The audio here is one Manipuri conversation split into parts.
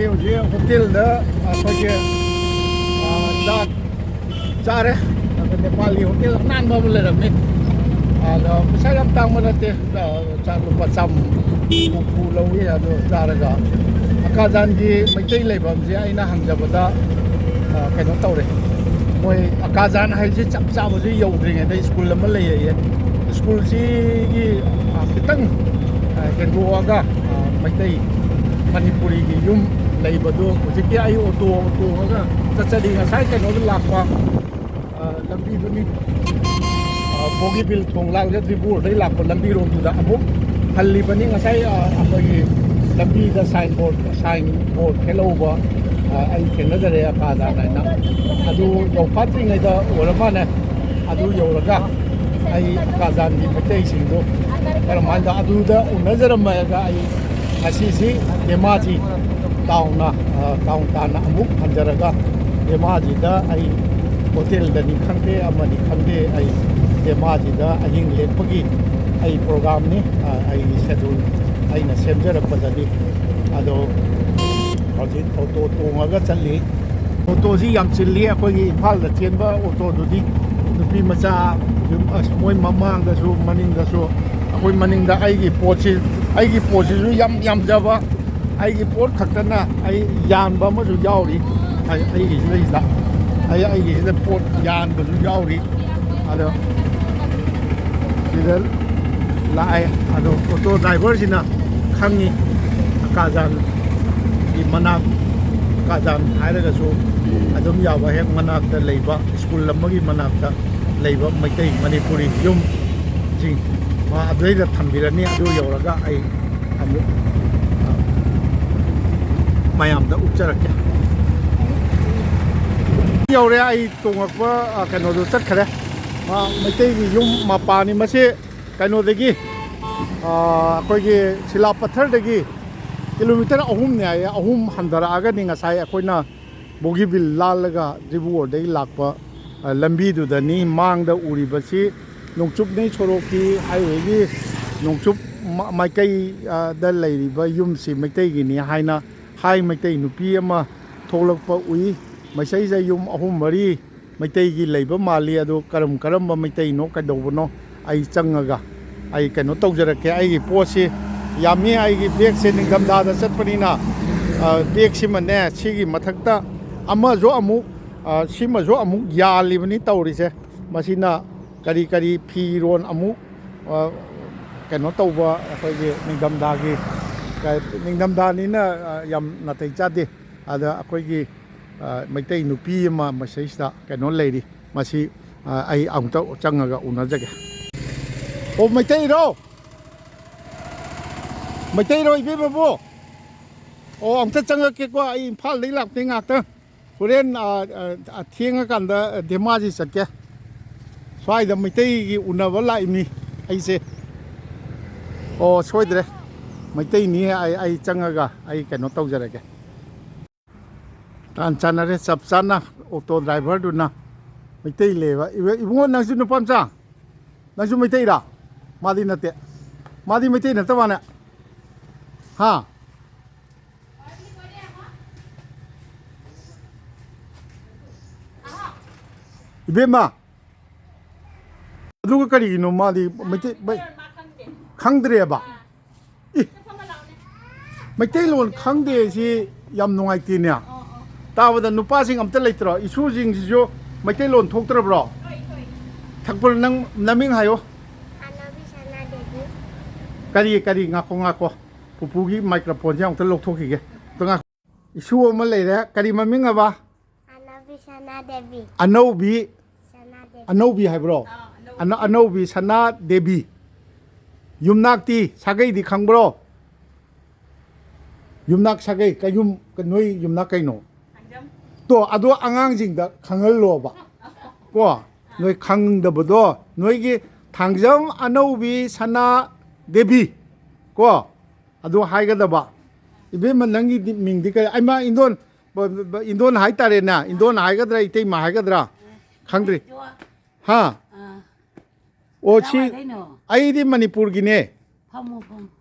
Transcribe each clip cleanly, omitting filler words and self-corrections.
ꯍꯧꯖꯤꯛ ꯍꯣꯇꯦꯜꯗ ꯑꯩꯈꯣꯏꯒꯤ ꯆꯥꯛ ꯆꯥꯔꯦ ꯑꯗ ꯅꯦꯄꯥꯂꯤ ꯍꯣꯇꯦꯜ ꯑꯅꯥꯟꯕ ꯑꯃ ꯂꯩꯔꯝꯃꯤ ꯑꯗꯣ ꯄꯩꯁꯥ ꯌꯥꯝ ꯇꯥꯡꯕ ꯅꯠꯇꯦ ꯆꯥꯛ ꯂꯨꯄꯥ 100 ꯂꯧꯏ ꯑꯗꯣ ꯆꯥꯔꯒ ꯑꯀꯥꯖꯥꯟꯒꯤ ꯃꯩꯇꯩ ꯂꯩꯐꯝꯁꯦ ꯑꯩꯅ ꯍꯪꯖꯕꯗ ꯀꯩꯅꯣ ꯇꯧꯔꯦ ꯃꯣꯏ ꯑꯀꯥꯖꯥꯟ ꯍꯥꯏꯁꯤ ꯆꯞ ꯆꯥꯕꯁꯤ ꯌꯧꯗ꯭ꯔꯤꯉꯩꯗ ꯁ꯭ꯀꯨꯜ ꯑꯃ ꯂꯩꯌꯦ ꯁ꯭ꯀꯨꯜꯁꯤꯒꯤ ꯈꯤꯇꯪ ꯍꯦꯟꯗꯣꯛꯑꯒ ꯃꯩꯇꯩ ꯃꯅꯤꯄꯨꯔꯤꯒꯤ ꯌꯨꯝ ꯂꯩꯕꯗꯣ ꯍꯧꯖꯤꯛꯀꯤ ꯑꯩ ꯑꯣꯇꯣ ꯇꯣꯡꯉꯒ ꯆꯠꯆꯔꯤ ꯉꯁꯥꯏ ꯀꯩꯅꯣꯗ ꯂꯥꯛꯄ ꯂꯝꯕꯤꯗꯨꯅꯤ ꯕꯣꯒꯤꯕꯤꯜ ꯊꯣꯡ ꯂꯥꯛꯖꯗ꯭ꯔꯤꯕꯨꯔꯗꯩ ꯂꯥꯛꯄ ꯂꯝꯕꯤꯔꯣꯝꯗꯨꯗ ꯑꯃꯨꯛ ꯍꯜꯂꯤꯕꯅꯤ ꯉꯁꯥꯏ ꯑꯩꯈꯣꯏꯒꯤ ꯂꯝꯕꯤꯗ ꯁꯥꯏꯟ ꯕꯣꯔꯗ ꯊꯦꯠꯍꯧꯕ ꯑꯩ ꯊꯦꯡꯅꯖꯔꯦ ꯑꯀꯥꯖꯥꯟ ꯍꯥꯏꯅ ꯑꯗꯨ ꯌꯧꯐꯥꯠꯇ꯭ꯔꯤꯉꯩꯗ ꯑꯣꯏꯔ ꯃꯥꯜꯂꯦ ꯑꯗꯨ ꯌꯧꯔꯒ ꯑꯩ ꯑꯀꯥꯖꯥꯟꯒꯤ ꯃꯩꯇꯩꯁꯤꯡꯗꯣ ꯀꯔꯝꯍꯥꯏꯅ ꯑꯗꯨꯗ ꯎꯅꯖꯔꯝꯃꯒ ꯑꯩ ꯉꯁꯤꯁꯤ ꯙꯦꯃꯥꯖꯤ ꯇꯥꯎꯟ ꯇꯥꯟꯅ ꯑꯃꯨꯛ ꯍꯟꯖꯔꯒ ꯙꯦꯃꯥꯖꯤꯗ ꯑꯩ ꯍꯣꯇꯦꯜꯗꯅꯤ ꯈꯪꯗꯦ ꯑꯃꯅꯤ ꯈꯪꯗꯦ ꯑꯩ ꯙꯦꯃꯥꯖꯤꯗ ꯑꯍꯤꯡ ꯂꯦꯛꯄꯒꯤ ꯑꯩ ꯄ꯭ꯔꯣꯒ꯭ꯔꯥꯝꯅꯤ ꯑꯩꯒꯤ ꯁꯦꯗꯨꯜ ꯑꯩꯅ ꯁꯦꯝꯖꯔꯛꯄꯗꯗꯤ ꯑꯗꯣ ꯍꯧꯖꯤꯛ ꯑꯣꯇꯣ ꯇꯣꯡꯉꯒ ꯆꯠꯂꯤ ꯑꯣꯇꯣꯁꯤ ꯌꯥꯝ ꯆꯤꯜꯂꯤ ꯑꯩꯈꯣꯏꯒꯤ ꯏꯝꯐꯥꯜꯗ ꯆꯦꯟꯕ ꯑꯣꯇꯣꯗꯨꯗꯤ ꯅꯨꯄꯤ ꯃꯆꯥ ꯃꯣꯏ ꯃꯃꯥꯡꯗꯁꯨ ꯃꯅꯤꯡꯗꯁꯨ ꯑꯩꯈꯣꯏ ꯃꯅꯤꯡꯗ ꯑꯩꯒꯤ ꯄꯣꯠꯁꯤꯁꯨ ꯌꯥꯝ ꯌꯥꯝꯖꯕ ꯑꯩꯒꯤ ꯄꯣꯠ ꯈꯛꯇꯅ ꯑꯩ ꯌꯥꯟꯕ ꯑꯃꯁꯨ ꯌꯥꯎꯔꯤ ꯑꯩꯒꯤꯁꯤꯗ ꯄꯣꯠ ꯌꯥꯟꯕꯁꯨ ꯌꯥꯎꯔꯤ ꯑꯗꯣ ꯁꯤꯗ ꯂꯥꯛꯑꯦ ꯑꯗꯣ ꯑꯣꯇꯣ ꯗ꯭ꯔꯥꯏꯚꯔꯁꯤꯅ ꯈꯪꯉꯤ ꯑꯀꯥꯖꯥꯟꯒꯤ ꯃꯅꯥꯛ ꯑꯀꯥꯖꯥꯟ ꯍꯥꯏꯔꯒꯁꯨ ꯑꯗꯨꯝ ꯌꯥꯕ ꯍꯦꯛ ꯃꯅꯥꯛꯇ ꯂꯩꯕ ꯁ꯭ꯀꯨꯜ ꯑꯃꯒꯤ ꯃꯅꯥꯛꯇ ꯂꯩꯕ ꯃꯩꯇꯩ ꯃꯅꯤꯄꯨꯔꯤ ꯌꯨꯝꯁꯤꯡ ꯑꯗꯨꯗꯩꯗ ꯊꯝꯕꯤꯔꯅꯤ ꯑꯗꯨ ꯌꯧꯔꯒ ꯑꯩ ꯑꯃꯨꯛ ꯃꯌꯥꯝꯗ ꯎꯠꯆꯔꯛꯀꯦ ꯌꯧꯔꯦ ꯑꯩ ꯇꯣꯡꯉꯛꯄ ꯀꯩꯅꯣꯗꯣ ꯆꯠꯈ꯭ꯔꯦ ꯃꯩꯇꯩꯒꯤ ꯌꯨꯝ ꯃꯄꯥꯅꯤ ꯃꯁꯤ ꯀꯩꯅꯣꯗꯒꯤ ꯑꯩꯈꯣꯏꯒꯤ ꯁꯤꯂꯥꯄꯊꯔꯗꯒꯤ ꯀꯤꯂꯣꯃꯤꯇꯔ 3 ꯍꯥꯏꯌꯦ 3 ꯍꯟꯊꯔꯛꯑꯒꯅꯤ ꯉꯁꯥꯏ ꯑꯩꯈꯣꯏꯅ ꯕꯣꯒꯤꯕꯤꯜ ꯂꯥꯜꯂꯒ ꯗ꯭ꯔꯤꯕꯨꯒꯔꯗꯒꯤ ꯂꯥꯛꯄ ꯂꯝꯕꯤꯗꯨꯗꯅꯤ ꯃꯥꯡꯗ ꯎꯔꯤꯕꯁꯤ ꯅꯣꯡꯆꯨꯞꯅꯤ ꯁꯣꯔꯣꯛꯀꯤ ꯍꯥꯏꯋꯦꯒꯤ ꯅꯣꯡꯆꯨꯞ ꯃꯥꯏꯀꯩꯗ ꯂꯩꯔꯤꯕ ꯌꯨꯝꯁꯤ ꯃꯩꯇꯩꯒꯤꯅꯤ ꯍꯥꯏꯅ ꯍꯥꯏ ꯃꯩꯇꯩ ꯅꯨꯄꯤ ꯑꯃ ꯊꯣꯛꯂꯛꯄ ꯎꯏ ꯃꯩꯁꯩꯗ ꯌꯨꯝ 3-4 ꯃꯩꯇꯩꯒꯤ ꯂꯩꯕ ꯃꯥꯜꯂꯤ ꯑꯗꯨ ꯀꯔꯝꯕ ꯃꯩꯇꯩꯅꯣ ꯀꯩꯗꯧꯕꯅꯣ ꯑꯩ ꯆꯪꯉꯒ ꯑꯩ ꯀꯩꯅꯣ ꯇꯧꯖꯔꯛꯀꯦ ꯑꯩꯒꯤ ꯄꯣꯠꯁꯤ ꯌꯥꯝꯃꯤ ꯑꯩꯒꯤ ꯕꯦꯒꯁꯦ ꯅꯤꯡꯊꯝꯊꯥꯗ ꯆꯠꯄꯅꯤꯅ ꯕꯦꯒꯁꯤꯃꯅꯦ ꯁꯤꯒꯤ ꯃꯊꯛꯇ ꯁꯤꯃꯁꯨ ꯑꯃꯨꯛ ꯌꯥꯜꯂꯤꯕꯅꯤ ꯇꯧꯔꯤꯁꯦ ꯃꯁꯤꯅ ꯀꯔꯤ ꯐꯤꯔꯣꯟ ꯑꯃꯨꯛ ꯀꯩꯅꯣ ꯇꯧꯕ ꯑꯩꯈꯣꯏꯒꯤ ꯅꯤꯡꯊꯝꯊꯥꯅꯤꯅ ꯌꯥꯝ ꯅꯥꯇꯩ ꯆꯥꯗꯦ ꯑꯗ ꯑꯩꯈꯣꯏꯒꯤ ꯃꯩꯇꯩ ꯅꯨꯄꯤ ꯑꯃ ꯃꯁꯤꯗ ꯀꯩꯅꯣ ꯂꯩꯔꯤ ꯃꯁꯤ ꯑꯩ ꯑꯃꯨꯛꯇ ꯆꯪꯉꯒ ꯎꯅꯖꯒꯦ ꯑꯣ ꯃꯩꯇꯩꯔꯣ ꯏꯕꯦꯝꯃꯕꯨ ꯑꯣ ꯑꯝꯇ ꯆꯪꯉꯛꯀꯦꯀꯣ ꯑꯩ ꯏꯝꯐꯥꯜꯗꯒꯤ ꯂꯥꯛꯇꯦ ꯉꯥꯛꯇꯪ ꯍꯣꯔꯦꯟ ꯊꯦꯡꯉꯀꯥꯟꯗ ꯙꯦꯃꯥꯖꯤ ꯆꯠꯀꯦ ꯁ꯭ꯋꯥꯏꯗ ꯃꯩꯇꯩꯒꯤ ꯎꯅꯕ ꯂꯥꯛꯏꯅꯤ ꯑꯩꯁꯦ ꯑꯣ ꯁꯣꯏꯗ꯭ꯔꯦ ꯃꯩꯇꯩꯅꯤ ꯑꯩ ꯆꯪꯉꯒ ꯑꯩ ꯀꯩꯅꯣ ꯇꯧꯖꯔꯒꯦ ꯇꯥꯟ ꯆꯥꯟꯅꯔꯦ ꯆꯞ ꯆꯥꯅ ꯑꯣꯇꯣ ꯗ꯭ꯔꯥꯏꯚꯔꯗꯨꯅ ꯃꯩꯇꯩ ꯂꯩꯕ ꯏꯕꯨꯡꯉꯣ ꯅꯪꯁꯨ ꯅꯨꯄꯥ ꯃꯆꯥ ꯅꯪꯁꯨ ꯃꯩꯇꯩꯔꯥ ꯃꯥꯗꯤ ꯅꯠꯇꯦ मादी मैते नत माने हाँ इबेमा अदुगा करिगिनो मादी मैते खंगद्रेबा मैते लोन खंगदे सि याम नुंगाइतेने ताबदा नुपासिंग अमता लेत्रो इसुजिंग सिजो मैते लोन थोक्त्रब्रो थकपर नंग नमिंग हायो करी ngako pupugi microphone jang ta lokthokige tanga isu ama leire kari maming aba Anobi haibro Anobi Sana Devi yumnakti sagai di khangbro yumnak sagai kayum kanoi yumnak kaino to ado angang jingda khangal loba ko noi khangdabdo noigi thangjam Anobi Sana Devi ko adu haigadaba ibe manangi mingdi ka aima indon hai tare na indon haigadra itei ma haigadra khangdri ha o chi ai di manipur gine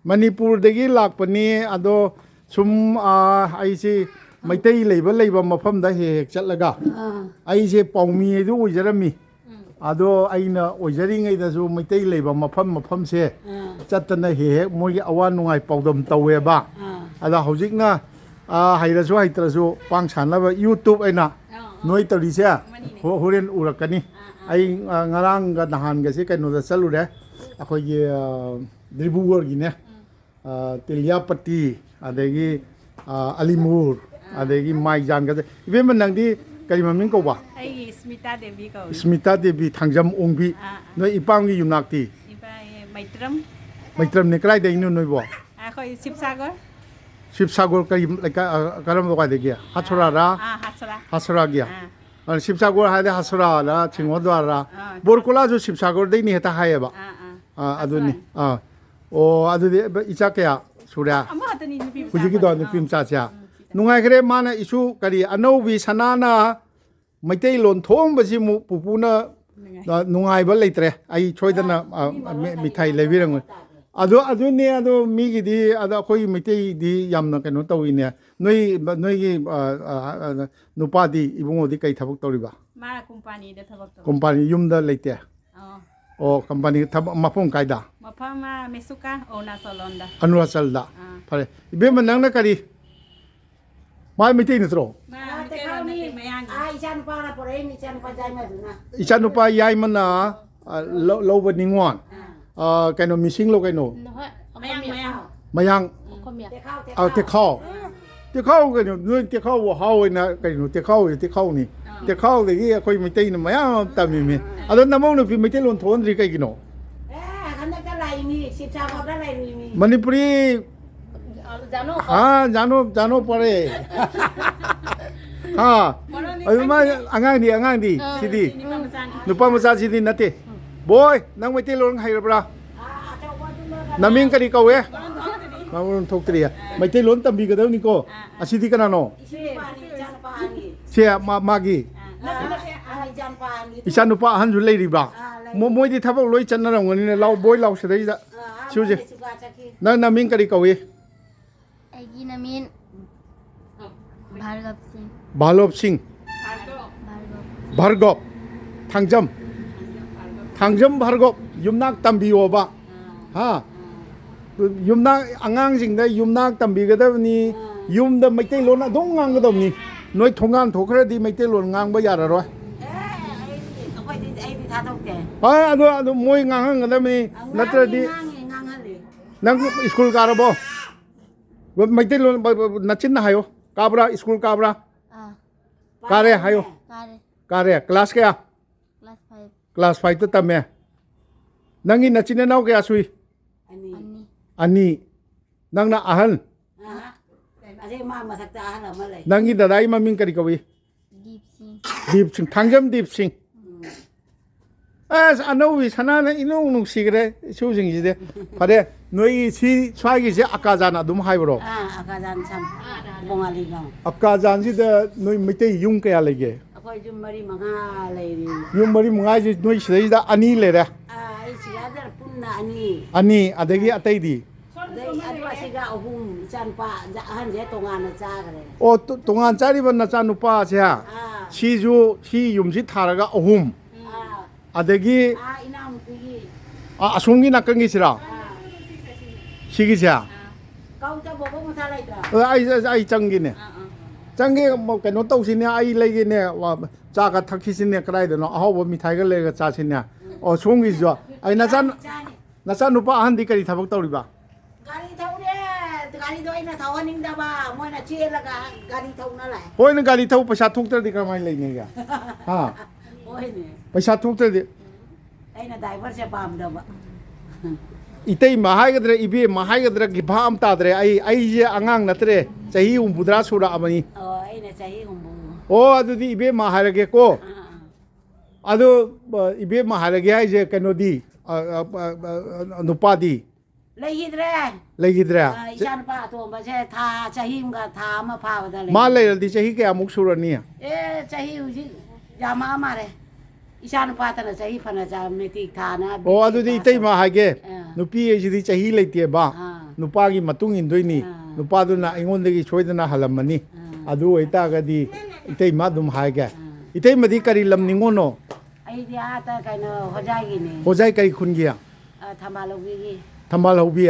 manipur degi lakpani ado ꯁꯨꯝ ꯑꯩꯁꯦ ꯃꯩꯇꯩ ꯂꯩꯕ ꯃꯐꯝꯗ ꯍꯦꯛ ꯆꯠꯂꯒ ꯑꯩꯁꯦ ꯄꯥꯎꯃꯤ ꯑꯗꯨ ꯑꯣꯏꯖꯔꯝꯃꯤ ꯑꯗꯣ ꯑꯩꯅ ꯑꯣꯏꯖꯔꯤꯉꯩꯗꯁꯨ ꯃꯩꯇꯩ ꯂꯩꯕ ꯃꯐꯝꯁꯦ ꯆꯠꯇꯅ ꯍꯦꯛ ꯃꯣꯏꯒꯤ ꯑꯋꯥ ꯅꯨꯡꯉꯥꯏ ꯄꯥꯎꯗꯝ ꯇꯧꯋꯦꯕ ꯑꯗ ꯍꯧꯖꯤꯛꯅ ꯍꯩꯔꯁꯨ ꯍꯩꯇ꯭ꯔꯁꯨ ꯄꯥꯡ ꯁꯥꯟꯅꯕ ꯌꯨꯇꯨꯕ ꯑꯩꯅ ꯅꯣꯏ ꯇꯧꯔꯤꯁꯦ ꯍꯣꯔꯦꯟ ꯎꯔꯛꯀꯅꯤ ꯑꯩ ꯉꯔꯥꯡꯒ ꯅꯍꯥꯟꯒꯁꯦ ꯀꯩꯅꯣꯗ ꯆꯠꯂꯨꯔꯦ ꯑꯩꯈꯣꯏꯒꯤ ꯗ꯭ꯔꯤꯕꯨꯒꯔꯒꯤꯅꯦ ꯇꯤꯜꯌꯥꯄꯇꯤ ꯑꯗꯒꯤ ꯑꯂꯤꯃꯨꯔ ꯑꯗꯒꯤ ꯃꯥꯏꯖꯥꯟꯒꯁꯦ ꯏꯕꯦꯝꯃ ꯅꯪꯗꯤ ꯀꯔꯤ ꯃꯃꯤꯡ ꯀꯧꯕ ꯑꯩ ꯁ꯭ꯃꯤꯇꯥ ꯗꯦꯕꯤ ꯀꯧꯏ ꯁ꯭ꯃꯤꯇꯥ ꯗꯦꯕꯤ ꯊꯥꯡꯖꯝ ꯑꯣꯡꯕꯤ ꯅꯣꯏ ꯏꯄꯥꯝꯒꯤ ꯌꯨꯝꯅꯥꯛꯇꯤ ꯃꯩꯇ꯭ꯔꯝ ꯃꯩꯇ꯭ꯔꯝꯅꯦ ꯀꯗꯥꯏꯗꯩꯅꯣ ꯅꯣꯏꯕꯣ ꯑꯩꯈꯣꯏ ꯁꯤꯕꯁꯥꯒꯔ ꯁꯤꯕꯁꯥꯒꯔ ꯀꯔꯤ ꯀꯔꯝꯕ ꯋꯥꯏꯗꯒꯤ ꯍꯥꯊꯣꯔꯥꯔꯥ ꯍꯥꯁꯣꯔꯥꯒꯤ ꯁꯤꯕꯁꯥꯒꯔ ꯍꯥꯏꯗꯤ ꯍꯥꯁꯣꯔꯥꯔꯥ ꯆꯤꯡꯍꯣꯗ꯭ꯋꯥꯔꯥ ꯕꯣꯔꯀꯣꯂꯥꯁꯨ ꯁꯤꯕꯁꯥꯒꯔꯗꯩꯅꯤ ꯍꯦꯛꯇ ꯍꯥꯏꯌꯦꯕ ꯑꯗꯨꯅꯤ ꯑꯣ ꯑꯗꯨꯗꯤ ꯏꯆꯥ ꯀꯌꯥ ꯁꯨꯔꯦ ꯍꯧꯖꯤꯛꯀꯤꯗꯣ ꯅꯨꯄꯤ ꯃꯆꯥꯁꯦ ꯅꯨꯡꯉꯥꯏꯈ꯭ꯔꯦ ꯃꯥꯅ ꯏꯁꯨ ꯀꯔꯤ ꯑꯅꯧꯕꯤ ꯁꯅꯥꯅ ꯃꯩꯇꯩꯂꯣꯟ ꯊꯣꯡꯕꯁꯤꯃꯨꯛ ꯄꯨꯄꯨꯅ ꯅꯨꯡꯉꯥꯏꯕ ꯂꯩꯇ꯭ꯔꯦ ꯑꯩ ꯁꯣꯏꯗꯅ ꯃꯤꯊꯥꯏ ꯂꯩꯕꯤꯔꯝꯒꯅꯤ ꯑꯗꯨꯅꯦ ꯑꯗꯣ ꯃꯤꯒꯤꯗꯤ ꯑꯗꯣ ꯑꯩꯈꯣꯏꯒꯤ ꯃꯩꯇꯩꯗꯤ ꯌꯥꯝꯅ ꯀꯩꯅꯣ ꯇꯧꯋꯤꯅꯦ ꯅꯣꯏꯒꯤ ꯅꯨꯄꯥꯗꯤ ꯏꯕꯨꯡꯉꯣꯗꯤ ꯀꯩ ꯊꯕꯛ ꯇꯧꯔꯤꯕ ꯃꯥ ꯀꯣꯝꯄꯥꯅꯤꯗ ꯊꯕꯛ ꯇꯧꯋꯤ ꯀꯣꯝꯄꯥꯅꯤ ꯌꯨꯝꯗ ꯂꯩꯇꯦ ꯑꯣ ꯀꯝꯄꯥꯅꯤ ꯊꯕꯛ ꯃꯐꯝ ꯀꯥꯏꯗ ꯃꯐꯝ ꯃꯦꯁꯨꯀꯥ ꯑꯔꯨꯅꯥꯆꯜꯗ ꯑꯔꯨꯅꯥꯆꯜꯗ ꯐꯔꯦ ꯏꯕꯦꯝꯃ ꯅꯪꯅ ꯀꯔꯤ ꯃꯥ ꯃꯩꯇꯩ ꯅꯠꯇ꯭ꯔꯣ ꯏꯆꯥꯅꯨꯄꯥ ꯌꯥꯏꯃꯅ ꯂꯧꯕ ꯅꯤꯡꯉꯣꯜ ꯀꯩꯅꯣ ꯃꯤꯁꯤꯡꯂꯣ ꯀꯩꯅꯣ ꯃꯌꯥꯡ ꯇꯦꯈꯥꯎ ꯀꯩꯅꯣ ꯅꯣꯏ ꯇꯦꯈꯥꯎꯕꯨ ꯍꯥꯎꯋꯦꯅ ꯀꯩꯅꯣ ꯇꯦꯈꯥꯎꯅꯤ ꯇꯦꯈꯥꯎꯗꯒꯤ ꯑꯩꯈꯣꯏ ꯃꯩꯇꯩꯅ ꯃꯌꯥꯝ ꯇꯝꯃꯤꯃꯤ ꯑꯗꯣ ꯅꯃꯧ ꯅꯨꯄꯤ ꯃꯩꯇꯩꯂꯣꯟ ꯊꯣꯛꯍꯟꯗ꯭ꯔꯤ ꯀꯩꯒꯤꯅꯣ ꯃꯅꯤꯄꯨꯔꯤ जानो पड़े हाँ अꯉꯥꯡꯗꯤ सिदी नुपा मचा सिदी नते बोय नंग मैते लोन हाइरब्रा नमिंग करी कौवे मामून थोक्तरी मैते लोन तंबीगदवनिको असिदी कनानो से मागी इसा नुपा अहनजु लेरिब्रा मोइदी थबक लोइ चन्नरंगनिने लाव बोय लाव सदैदा सुजे नंग नमिंग करी कौवे एगी नमीन भार्गव सिंह भार्गव थांजम भार्गव युमनाक तंबियोबा हा युमनाक आंगांजिंगदा युमनाक तंबिगदबनी युमद मैतैलोन अदों ngangadबनी नोय थोंगान थोखरदी मैतैलोन nganगबा याररोय अदो मोय nganगदबनी नत्रदी नंग स्कूल कारबो मैतैलोन नचिन हायो काबरा स्कूल काबरा कारे हायो कारे क्लास क्या क्लास 5 तो तमे नंगी नचिन नाव क्या सुई अनि नंगना अहल नंगी दादाई ममिंग करी कवी दीप सिंह थांजम दीप सिंह अस अनौवी सनाना इनौ नुसिगरे सुजिंगजिदे फरे नोई सी स्वागिसे अकाजान अदुम हाइबरो अकाजान सम बोंगाली गांव अकाजान सिदा नोई मिते युम कया लेगे अखोय जुम मरी मंगा लेरी युम मरी मंगा जि नोई सिदा अनि लेरे आई सिगादर पुन्ना अनि अदगी अतैदी अदवासिगा अहुम चानपा अहन जे तोंगाना चागरे ओ तोंगान चारिबा नचा नुपा से सिजु सि युमसि थारगा अहुम अदगी असोंगी नाकंगी सिरा सिगिसा काउंटा बोबो मथा लाइत्रा आई चंगिने चंगे कनो तौसिने आई लेगिने चाका थखिसिने कदाइदनो अहाव मिठाइगा लेगा चासिने ओ सोंगी जो आई नचा नुपा अहंदी करी थबक तौरिबा गाड़ी थौरे गाड़ी दोइना थवनिंग दबा मोइना चेलगा गाड़ी थौना लाय होइना गाड़ी थौ पैसा थोक्तरदी कमाइ लेनेगा हां होइने पैसा थोक्तरदी अइना ड्राइवर से पाम दबा इतै महागद्रे इबे महागद्रे गिभाम ताद्रे आई जे आंगांग नत्रे चही उम्बुद्रा सुरा अमनी अइना चही उम्बु ओ अदुदी इबे महारगे को अदु इबे महारगे हाय जे कनोदी नुपादी लेगिद्रे इचान पा तो बसे था चहीमगा था म फावदा ले मा लेरदी चही के अमुक सुरनी ए चही उजी जामा मारे इचान पा तना चही फना जा मेति थाना ओ अदुदी इतै मा हागे नुपी एजिदी चही लेते बा नुपागी मतुंग इंदोइनी ꯅꯨꯄꯥꯗꯨꯅ ꯑꯩꯉꯣꯟꯗꯒꯤ ꯁꯣꯏꯗꯅ ꯍꯜꯂꯝꯃꯅꯤ ꯑꯗꯨ ꯑꯣꯏꯇꯥꯔꯒꯗꯤ ꯏꯇꯩꯃ ꯑꯗꯨꯝ ꯍꯥꯏꯒꯦ ꯏꯇꯩꯃꯗꯤ ꯀꯔꯤ ꯂꯝ ꯅꯤꯡꯉꯣꯅꯣ ꯑꯩꯗꯤ ꯑꯥꯗ ꯀꯩꯅꯣ ꯍꯣꯖꯥꯏꯒꯤꯅꯦ ꯍꯣꯖꯥꯏ ꯀꯔꯤ ꯈꯨꯟꯒꯤ ꯊꯝꯕꯥꯜ ꯂꯧꯕꯤꯒꯤ ꯊꯝꯕꯥꯜ ꯍꯧꯕꯤ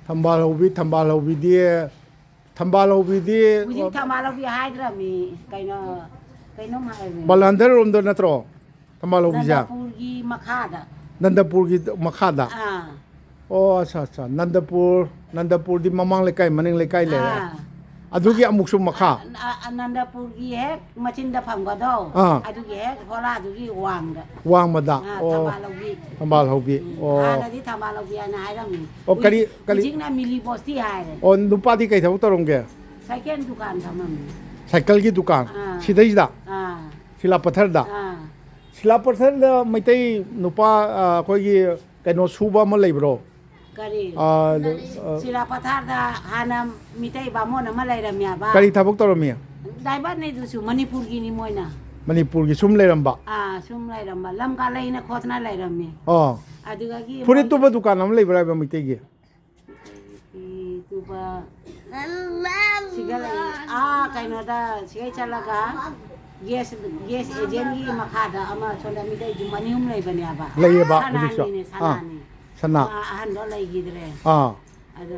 ꯊꯝꯕꯥꯜ ꯍꯧꯕꯤ ꯊꯝꯕꯥꯜ ꯍꯧꯕꯤꯗꯤ ꯊꯝꯕꯥꯜ ꯍꯧꯕꯤꯗꯤ ꯍꯧꯖꯤꯛ ꯊꯝꯕꯥꯜ ꯂꯧꯕꯤ ꯍꯥꯏꯗ꯭ꯔꯃꯤ ꯀꯩꯅꯣ ꯀꯩꯅꯣꯝ ꯍꯥꯏꯕꯅꯤ ꯕꯥꯂꯥꯟꯗꯔꯔꯣꯝꯗ ꯅꯠꯇ꯭ꯔꯣ ꯊꯝꯕꯥꯜ ꯍꯧꯕꯤꯁꯦ ꯅꯟꯗꯄꯨꯔꯒꯤ ꯃꯈꯥꯗ ꯅꯟꯗꯄꯨꯔꯒꯤ ꯃꯈꯥꯗ ꯑꯣ ꯑꯠꯆꯥ ꯑꯠꯆꯥ ꯅꯟꯗꯄꯨꯔꯗꯤ ꯃꯃꯥꯡ ꯂꯩꯀꯥꯏ ꯃꯅꯤꯡ ꯂꯩꯀꯥꯏ ꯂꯩꯔꯦ ꯑꯗꯨꯒꯤ ꯑꯃꯨꯛꯁꯨ ꯃꯈꯥ ꯅꯟꯗꯄꯨꯔꯒꯤ ꯍꯦꯛ ꯃꯆꯤꯟꯗ ꯐꯝꯕꯗꯣ ꯑꯗꯨꯒꯤ ꯍꯦꯛ ꯍꯣꯂꯥꯗꯨꯒꯤ ꯋꯥꯡꯃꯗ ꯊꯝꯕꯥꯜ ꯂꯧꯕꯤ ꯊꯝꯕꯥꯜ ꯍꯧꯕꯤ ꯑꯣ ꯍꯥꯟꯅꯗꯤ ꯊꯝꯕꯥꯜ ꯂꯧꯕꯤ ꯍꯥꯏꯅ ꯍꯥꯏꯔꯝꯃꯤ ꯑꯣ ꯀꯔꯤ ꯍꯧꯖꯤꯛꯅ ꯃꯤꯂꯤ ꯕꯣꯁꯇꯤ ꯍꯥꯏꯔꯦ ꯑꯣ ꯅꯨꯄꯥꯗꯤ ꯀꯩ ꯊꯕꯛ ꯇꯧꯔꯝꯒꯦ ꯁꯥꯏꯀꯦꯜ ꯗꯨꯀꯥꯟ ꯐꯝꯃꯝꯃꯤ ꯁꯥꯏꯀꯜꯒꯤ ꯗꯨꯀꯥꯟ ꯁꯤꯗꯩꯁꯤꯗ ꯁꯤꯂꯥꯄꯊꯔꯗ ꯁꯤꯂꯥꯄꯊꯔꯗ ꯃꯩꯇꯩ ꯅꯨꯄꯥ ꯑꯩꯈꯣꯏꯒꯤ ꯀꯩꯅꯣ ꯁꯨꯕ ꯑꯃ ꯂꯩꯕ꯭ꯔꯣ ꯀꯔꯤ ꯁꯤꯂꯥꯄꯊꯔꯗ ꯍꯥꯟꯅ ꯃꯤꯇꯩ ꯕꯥꯃꯣꯟ ꯑꯃ ꯂꯩꯔꯝꯃꯦꯕ ꯀꯔꯤ ꯊꯕꯛ ꯇꯧꯔꯝꯃꯤ ꯗ꯭ꯔꯥꯏꯚꯔꯅꯦꯗꯨꯁꯨ ꯃꯅꯤꯄꯨꯔꯒꯤꯅꯤ ꯃꯣꯏꯅ ꯃꯅꯤꯄꯨꯔꯒꯤ ꯁꯨꯝ ꯂꯩꯔꯝꯕ ꯁꯨꯝ ꯂꯩꯔꯝꯕ ꯂꯝꯒ ꯂꯩꯅ ꯈꯣꯠꯇꯅ ꯂꯩꯔꯝꯃꯤ ꯑꯣ ꯑꯗꯨꯒꯤ ꯐꯨꯔꯤꯠ ꯇꯨꯕ ꯗꯨꯀꯥꯟ ꯑꯃ ꯂꯩꯕ꯭ꯔꯥ ꯍꯥꯏꯕ ꯃꯩꯇꯩꯒꯤ ꯇꯨꯕ ꯁꯤꯒ ꯂꯩ ꯀꯩꯅꯣꯗ ꯁꯤꯒꯩ ꯆꯠꯂꯒ ꯒꯦꯁ ꯑꯦꯖꯦꯟꯒꯤ ꯃꯈꯥꯗ ꯑꯃ ꯁꯣꯝꯗ ꯃꯤꯇꯩꯁꯨ ꯃꯅꯤ ꯑꯍꯨꯝ ꯂꯩꯕꯅꯦꯕ ꯂꯩꯌꯦꯕ ꯍꯧꯖꯤꯛꯁꯨ ꯁꯅꯥꯅꯤ ꯁꯅꯥ ꯑꯍꯟꯗꯣ ꯂꯩꯈꯤꯗ꯭ರೆ ꯑꯗꯣ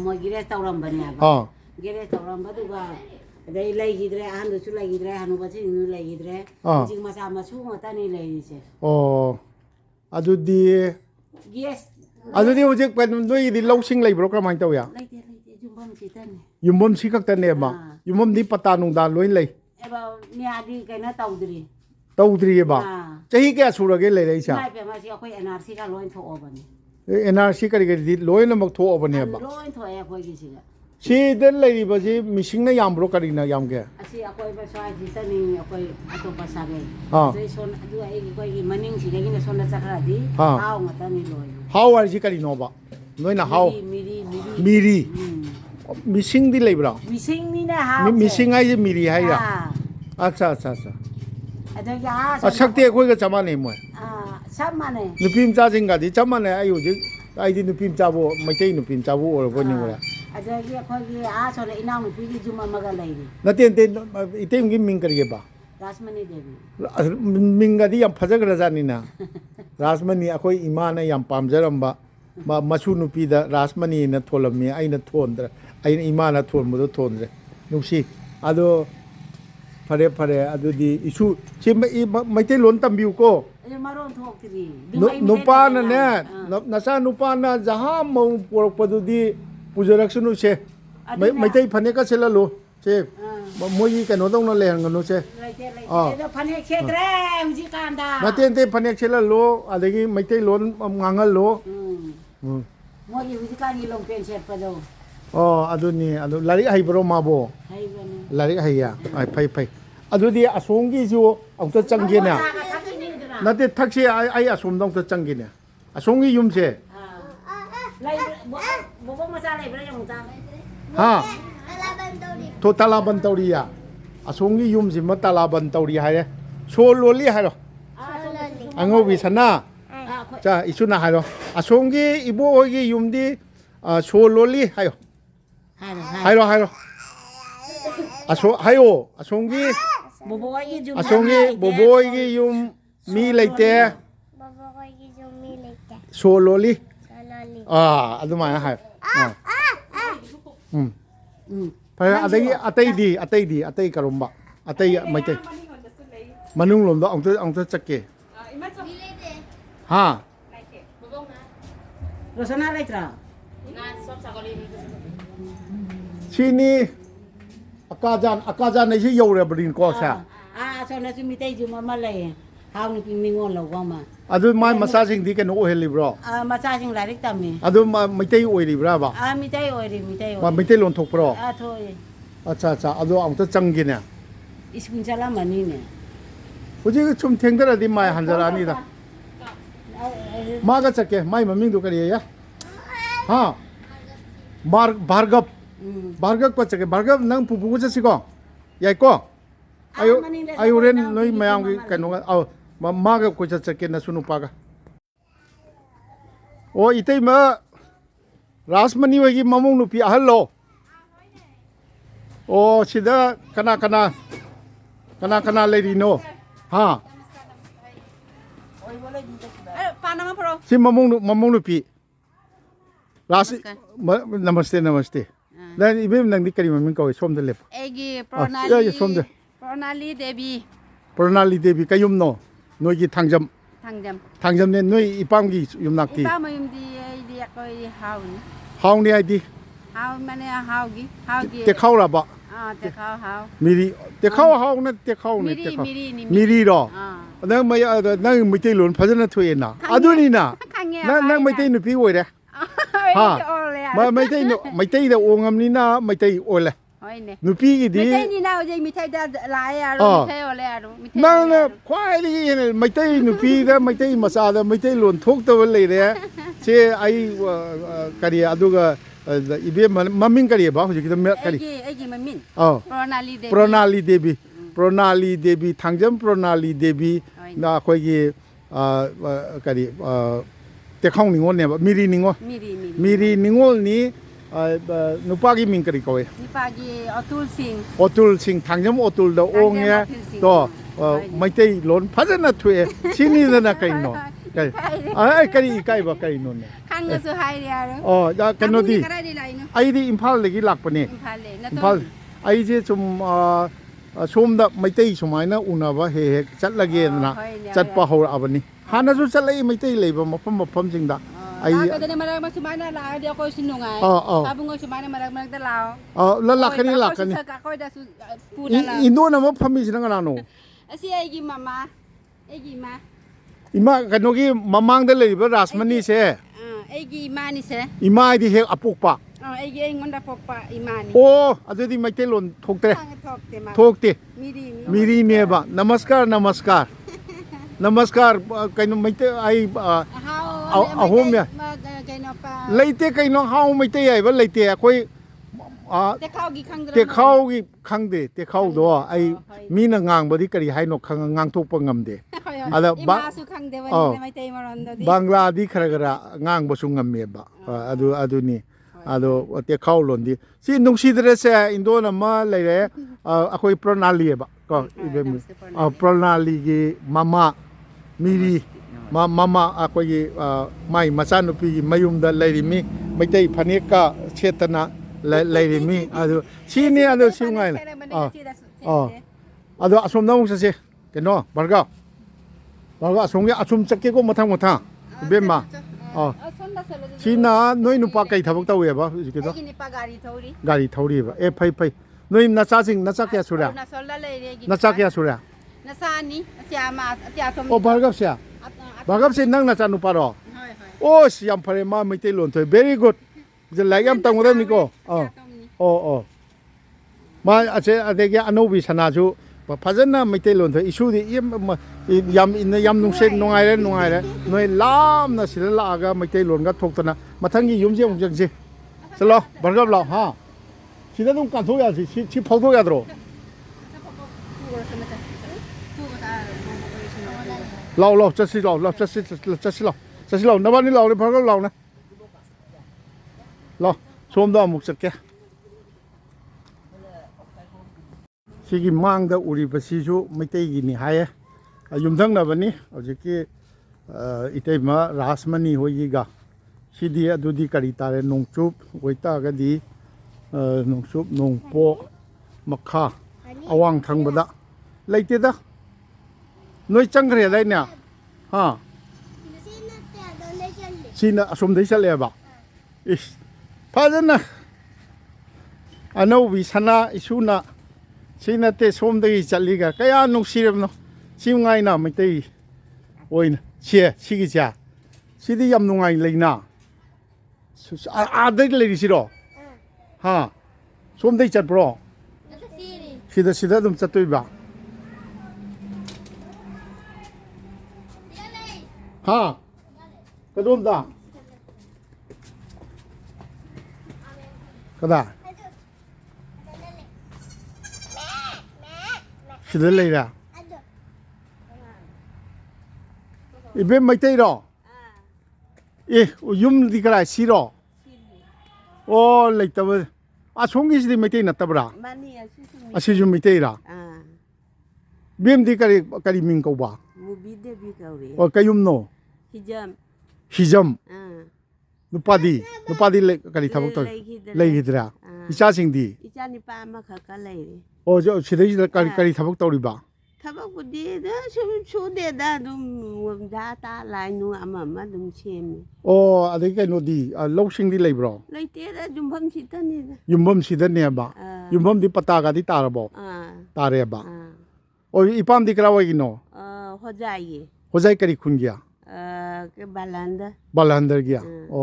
ꯃꯣꯏ ꯒꯦꯔꯦꯖ ꯇꯧꯔꯝꯕꯅꯦꯕ ꯒꯦꯔꯦꯖ ꯇꯧꯔꯝꯕꯗꯨꯒ ꯑꯗꯩ ꯂꯩꯈꯤꯗ꯭ꯔꯦ ꯑꯍꯟꯗꯨꯁꯨ ꯂꯩꯈꯤꯗ꯭ꯔꯦ ꯍꯅꯨꯕꯁꯤꯡꯁꯨ ꯂꯩꯈꯤꯗ꯭ꯔꯦ ꯍꯧꯖꯤꯛ ꯃꯆꯥ ꯃꯁꯨ ꯉꯥꯛꯇꯅꯤ ꯂꯩꯔꯤꯁꯦ ꯑꯣ ꯑꯗꯨꯗꯤ ꯒꯦꯁ ꯑꯗꯨꯗꯤ ꯍꯧꯖꯤꯛ ꯅꯣꯏꯒꯤꯗꯤ ꯂꯧꯁꯤꯡ ꯂꯩꯕ꯭ꯔꯣ ꯀꯔꯝꯍꯥꯏꯅ ꯇꯧꯏ ꯂꯩꯇꯦ ꯌꯨꯝꯐꯝ ꯁꯤꯇꯅꯤ ꯌꯨꯝꯐꯝ ꯁꯤ ꯈꯛꯇꯅꯦꯕ ꯌꯨꯝꯐꯝꯗꯤ ꯄꯇꯥ ꯅꯨꯡꯗꯥ ꯂꯣꯏ ꯂꯩ ꯃꯤꯌꯥꯗꯤ ꯀꯩꯅꯣ ꯇꯧꯗ꯭ꯔꯤ ꯇꯧꯗ꯭ꯔꯤꯌꯦꯕ ꯆꯍꯤ ꯀꯌꯥ ꯁꯨꯔꯒꯦ ꯂꯩꯔꯛꯏꯁꯦ ꯃꯁꯤ ꯑꯩꯈꯣꯏ NRCꯒ ꯂꯣꯏ ꯊꯣꯛꯑꯕꯅꯤ NRC ꯀꯔꯤ ꯀꯔꯤꯗꯤ ꯂꯣꯏꯅꯃꯛ ꯊꯣꯛꯑꯕꯅꯦꯕ ꯂꯣꯏ ꯊꯣꯛꯑꯦ ꯑꯩꯈꯣꯏꯒꯤꯁꯤꯗ ꯁꯤꯗ ꯂꯩꯔꯤꯕꯁꯤ ꯃꯤꯁꯤꯡꯅ ꯌꯥꯝꯕ꯭ꯔꯣ ꯀꯔꯤꯅ ꯌꯥꯝꯒꯦ ꯑꯁꯤ ꯑꯀꯣꯏꯕ ꯁ꯭ꯋꯥꯏꯁꯤꯗꯅꯤ ꯑꯩꯈꯣꯏ ꯑꯇꯣꯞꯄ ꯁꯥꯒꯩ ꯑꯗꯨꯒ ꯑꯩꯈꯣꯏꯒꯤ ꯃꯅꯤꯡꯁꯤꯗꯒꯤꯅ ꯁꯣꯝꯗ ꯆꯠꯈ꯭ꯔꯗꯤ ꯍꯥꯎ ꯉꯥꯛꯇꯅꯤ ꯂꯣꯏꯅ ꯍꯥꯎ ꯍꯥꯏꯔꯤꯁꯤ ꯀꯔꯤꯅꯣꯕ ꯅꯣꯏꯅ ꯍꯥꯎ ꯃꯤꯔꯤ ꯃꯤꯁꯤꯡꯗꯤ ꯂꯩꯕ꯭ꯔꯣ ꯃꯤꯁꯤꯡꯅꯤꯅꯦ ꯍꯥꯎ ꯃꯤꯁꯤꯡ ꯍꯥꯏꯁꯦ ꯃꯤꯔꯤ ꯍꯥꯏꯔ ꯑꯠꯆꯥ ꯑꯠꯆꯥ ꯑꯠꯆꯥ ꯑꯗꯒꯤ ꯁꯛꯇꯤ ꯑꯩꯈꯣꯏꯒ ꯆꯞ ꯃꯥꯟꯅꯩ ꯃꯣꯏ ꯆꯞ ꯃꯥꯟꯅꯩ ꯅꯨꯄꯤ ꯃꯆꯥꯁꯤꯡꯒꯗꯤ ꯆꯞ ꯃꯥꯟꯅꯩ ꯑꯩ ꯍꯧꯖꯤꯛ ꯑꯩꯗꯤ ꯅꯨꯄꯤ ꯃꯆꯥꯕꯨ ꯃꯩꯇꯩ ꯅꯨꯄꯤ ꯃꯆꯥꯕꯨ ꯑꯣꯏꯔꯕꯣꯏ ꯅꯤꯡꯉꯨꯔꯦ ꯑꯗꯒꯤ ꯑꯩꯈꯣꯏꯒꯤ ꯁꯣꯝꯗ ꯏꯅꯥꯎꯅꯨꯄꯤꯒꯤ ꯌꯨꯝ ꯑꯃꯒ ꯂꯩꯔꯤ ꯅꯠꯇꯦ ꯏꯇꯩꯒꯤ ꯃꯤꯡ ꯀꯔꯤꯒꯦꯕ ꯔꯥꯁꯃꯅꯤ ꯗꯦꯕꯤ ꯃꯤꯡꯒꯗꯤ ꯌꯥꯝ ꯐꯖꯈ꯭ꯔꯖꯥꯠꯅꯤꯅ ꯔꯥꯁꯃꯅꯤ ꯑꯩꯈꯣꯏ ꯏꯃꯥꯅ ꯌꯥꯝ ꯄꯥꯝꯖꯔꯝꯕ ꯃꯁꯨ ꯅꯨꯄꯤꯗ ꯔꯥꯁꯃꯅꯤꯅ ꯊꯣꯜꯂꯝꯃꯤ ꯑꯩꯅ ꯊꯣꯟꯗ꯭ꯔꯦ ꯑꯩꯅ ꯏꯃꯥꯅ ꯊꯣꯟꯕꯗꯣ ꯊꯣꯟꯗ꯭ꯔꯦ ꯅꯨꯡꯁꯤ ꯑꯗꯣ ꯐꯔꯦ ꯑꯗꯨꯗꯤ ꯏꯁꯨ ꯁꯤ ꯃꯩꯇꯩꯂꯣꯟ ꯇꯝꯕꯤꯌꯨꯀꯣ ꯃꯔꯣꯟ ꯊꯣꯛꯇ꯭ꯔꯤ ꯅꯨꯄꯥꯅꯅꯦ ꯅꯆꯥ ꯅꯨꯄꯥꯅ ꯖꯍꯥ ꯃꯧ ꯄꯣꯔꯛꯄꯗꯨꯗꯤ ꯄꯨꯖꯔꯛꯁꯅꯨꯁꯦ ꯃꯩꯇꯩ ꯐꯅꯦꯛꯀ ꯁꯦꯠꯍꯜꯂꯨ ꯁꯦ ꯃꯣꯏꯒꯤ ꯀꯩꯅꯣꯗꯧꯅ ꯂꯩꯍꯟꯒꯅꯨꯁꯦ ꯐꯅꯦꯛ ꯁꯦꯠꯇ꯭ꯔꯦ ꯍꯧꯖꯤꯛꯀꯥꯟꯗ ꯅꯠꯇꯦ ꯐꯅꯦꯛ ꯁꯦꯠꯍꯜꯂꯨ ꯑꯗꯒꯤ ꯃꯩꯇꯩꯂꯣꯟ ꯉꯥꯡꯍꯜꯂꯨ ꯃꯣꯏꯒꯤ ꯍꯧꯖꯤꯛꯀꯥꯟꯒꯤ ꯂꯣꯡꯄꯦꯟ ꯁꯦꯠꯄꯗꯣ ꯑꯗꯨꯅꯤ ꯑꯗꯨ ꯂꯥꯏꯔꯤꯛ ꯍꯩꯕ꯭ꯔꯣ ꯃꯥꯕോ ꯍꯩꯕꯅꯤ ꯂꯥꯏꯔꯤꯛ ꯍꯩꯌꯦ ꯐꯩ ꯑꯗꯨꯗꯤ ꯑꯁꯣꯝꯒꯤꯁꯨ ꯑꯃꯨꯛꯇ ꯆꯪꯒꯦꯅꯦ ꯅꯠꯇꯦ ꯊꯛꯁꯦ ꯑꯩ ꯑꯁꯣꯝꯗ ꯑꯃꯨꯛꯇ ꯆꯪꯒꯦꯅꯦ ꯑꯁꯣꯝꯒꯤ ꯌꯨꯝꯁꯦ ꯕꯣꯕꯣꯛ ꯃꯆꯥ ꯂꯩꯕ꯭ꯔꯥ ꯌꯦꯡꯉꯨꯇ ꯇꯥꯂꯥꯕꯟ ꯇꯧꯔꯤꯌꯥ ꯑꯁꯣꯝꯒꯤ ꯌꯨꯝꯁꯤꯃ ꯇꯥꯂꯥꯕꯟ ꯇꯧꯔꯤ ꯍꯥꯏꯔꯦ ꯁꯣ ꯂꯣꯜꯂꯤ ꯍꯥꯏꯔꯣ ꯑꯉꯧꯕꯤ ꯁꯅꯥ ꯏꯁꯨꯅ ꯍꯥꯏꯔꯣ ꯑꯁꯣꯝꯒꯤ ꯏꯕꯣꯍꯣꯏꯒꯤ ꯌꯨꯝꯗꯤ ꯁꯣ ꯂꯣꯜꯂꯤ ꯍꯥꯏꯌꯣ ꯍꯥꯏꯔꯣ ꯍꯥꯏꯌꯣ ꯑꯁꯣꯝꯒꯤ ꯕꯣꯕꯣꯏꯒꯤ ꯌꯨꯝ ꯃꯤ ꯂꯩꯇꯦ ꯁꯣ ꯂꯣꯜꯂꯤ ꯑꯗꯨꯃꯥꯏꯅ ꯍꯥꯏ ꯐꯔꯦ ꯑꯗꯒꯤ ꯑꯇꯩ ꯀꯔꯨꯝꯕ ꯑꯇꯩ ꯃꯩꯇꯩ ꯃꯅꯨꯡꯂꯣꯝꯗ ꯑꯃꯨꯛꯇ ꯆꯠꯀꯦ ꯔꯣꯁꯅꯥ ꯂꯩꯇ꯭ꯔꯥ ꯁꯤꯅꯤ ꯑꯀꯥꯖꯥꯟ ꯍꯥꯏꯁꯤ ꯌꯧꯔꯕꯅꯤꯀꯣ ꯁꯦ ꯑꯁꯣꯝꯗꯁꯨ ꯃꯤꯇꯩ ꯌꯨꯝ ꯑꯃ ꯂꯩꯌꯦ ꯍꯥꯎ ꯅꯨꯄꯤ ꯃꯤꯉꯣꯟ ꯂꯧꯕ ꯑꯃ ꯑꯗꯨ ꯃꯥꯏ ꯃꯆꯥꯁꯤꯡꯗꯤ ꯀꯩꯅꯣ ꯑꯣꯏꯍꯜꯂꯤꯕ꯭ꯔꯣ ꯃꯆꯥꯁꯤꯡ ꯂꯥꯏꯔꯤꯛ ꯇꯝꯃꯤ ꯑꯗꯨ ꯃꯩꯇꯩ ꯑꯣꯏꯔꯤꯕ꯭ꯔꯥꯕ ꯃꯤꯇꯩ ꯑꯣꯏꯔꯤ ꯃꯩꯇꯩꯂꯣꯟ ꯊꯣꯛꯄ꯭ꯔꯣ ꯊꯣꯛꯏ ꯑꯠꯆꯥ ꯑꯗꯣ ꯑꯃꯨꯛꯇ ꯆꯪꯒꯦꯅꯦ ꯁ꯭ꯀꯨꯜ ꯆꯠꯂꯝꯃꯅꯤꯅꯦ ꯍꯧꯖꯤꯛ ꯁꯨꯝ ꯊꯦꯡꯊꯔꯗꯤ ꯃꯥꯏ ꯍꯟꯖꯔꯛꯑꯅꯤꯗ मागा चके माई मम्मी दो करिए या हाँ भार्गव भार्गव को चके भार्गव नंग पुपु को चसिको याई को आयो रेन नोई मयाम की कनो मागा को चके न सुनु पागा ओ इतै म रासमनी होगी ममों नुपी अहलो ओ सिदा कना लेरिनो हाँ Panama Pro. si mamong nupi रास नमस्ते dan ibim nang di kari mamin kau som de lep Eigi Pranali Pranali Devi kayum no noi gi thangjam ne noi ipam gi yum nak ti Ipam mayum di akoy haung ni ai di how mane how gi te khau ra ba te how miri te khau haung na te khau ne te khau miri ro nang mai nang mai te lon phajana thoi na aduni na nang mai te nu pi oi re ha mai te da ongam ni na mai te oi le nu pi gi di Mitay ni na ojay mitay da lai aro mitay ole aro nang na khwai li mai te nu pi da mai te masa da mai te lon thok ta le re che ai kari aduga ibe maming kari ba hu ji da kari Eigi mamin Pranali Devi thangjam Pranali Devi na khoi gi kari te khong ningol ne ba miri ningol ni nupa gi ming kari ko Nipa gi Otul Singh thangjam Otul da ong ya to mai te lon phajana thue sini na kai no kai ai kai ba kai no ne khang na su hai aro da kano di ai di imphal legi lak pane imphal ai je chum somda maitai sumaina unaba he chatlage na chatpa hor abani hana su chalai maitai leiba mafam jingda ai kadane marag ma sumana la adi ko sinungai abung ko sumana marag da lao la lakani ko da su puna la indo na mafami sinanga no asi Eigi mama Eigi ma ima kano gi mamang da leiba rasmani se Eigi imani se ima di he apukpa Eigi ngonda pokpa imani o adudi maitai lon thokte thokte miri ne ba namaskar kaino maite ai ahom ya leite kaino hau maite ai ba leite akoi te khau gi khangde te khau do ai mi na ngang ba di kari hai no ngang thok pa ngamde ada ba su khangde ba maite marondo di bangla di khara ngang ba su ngamme ba adu ni ado te khau lon di si nungsi dre se indo na ma leire akoi Pranali ba ko Pranali gi mama miri mama akoi mai machanupi gi mayum da leiri mi maitai phaneka chetana leiri mi ado sini ado singai ado asom na mungsa se keno barga asom ya asum chakke ko mathang bema Sina noi nupa kai thabak tawe ba ji do gari thori ba e phai noi nacha kya sura nacha kya sura nacha ni atya thom o bargap se nang nacha nupa ro o siam phare ma mai te lon thoi very good je lai yam tang ro mi ko ma ache adege anobi sana ju phajana mai te lon thoi isu di yam nungse nungai re noi lam na sila la aga mai te lon ga thok tana mathangi yum je ong je chalo bargap lao ha sida dum kan thok ya si phok thok ya dro lao chasi lao nabani lao le bargap lao na lao som da muk chak ke sigi mangda uri basisu mitai gi ni haye yumthang na bani hojiki iteima rasmani hoyi ga sidi adudi kari tare nongchup goita ga di nongchup nongpo makha awang thangbada leite da noi changre dai na ha sina asom dei chale ba is phajana ano bisana isuna sina te som dei chaliga kaya nungsirem no simngai na mitai oina sigi cha sidi yam nungai leina adai leiri siro ha som dei chat bro sida dum chatoi ba ha kadom da kada sida leira ibe mai tai ro yum di kara siro โอ้เลยแต่ว่าชงกิสดีไม่ได้นัตบรา มันนี่อาชิสุมิ อาชิจุไม่ได้ละเบียมดีการิมิงกว่า มูบิเดบิกาวรี โอ้กายุมโน ฮิจัม นุปาดีเลยการิทับตัวเลยฮิดระอิชาสิงดี อิจานิปามาขากะเลย โอ้จะชิดที่การิทับตัวริบา ถ้าบอกว่าดีเด้อชูเด็ดด้าดุมวงดาตาลายนูอามาดุมเชม โอ้อะไรกันโนดีโลกสิงดีเลยบรอ เลยเตะจุมพัมชิตันนี่ ยุมบอมสิดเนี่ยบ่ยุมบอมดีปตากาดีตาระบ่ตาเรียบ่โอ้อีปามดีกราไว้กินโน หัวใจ หัวใจการิคุณเกีย ก็บาลันดา บาลันเดอร์เกียโอ้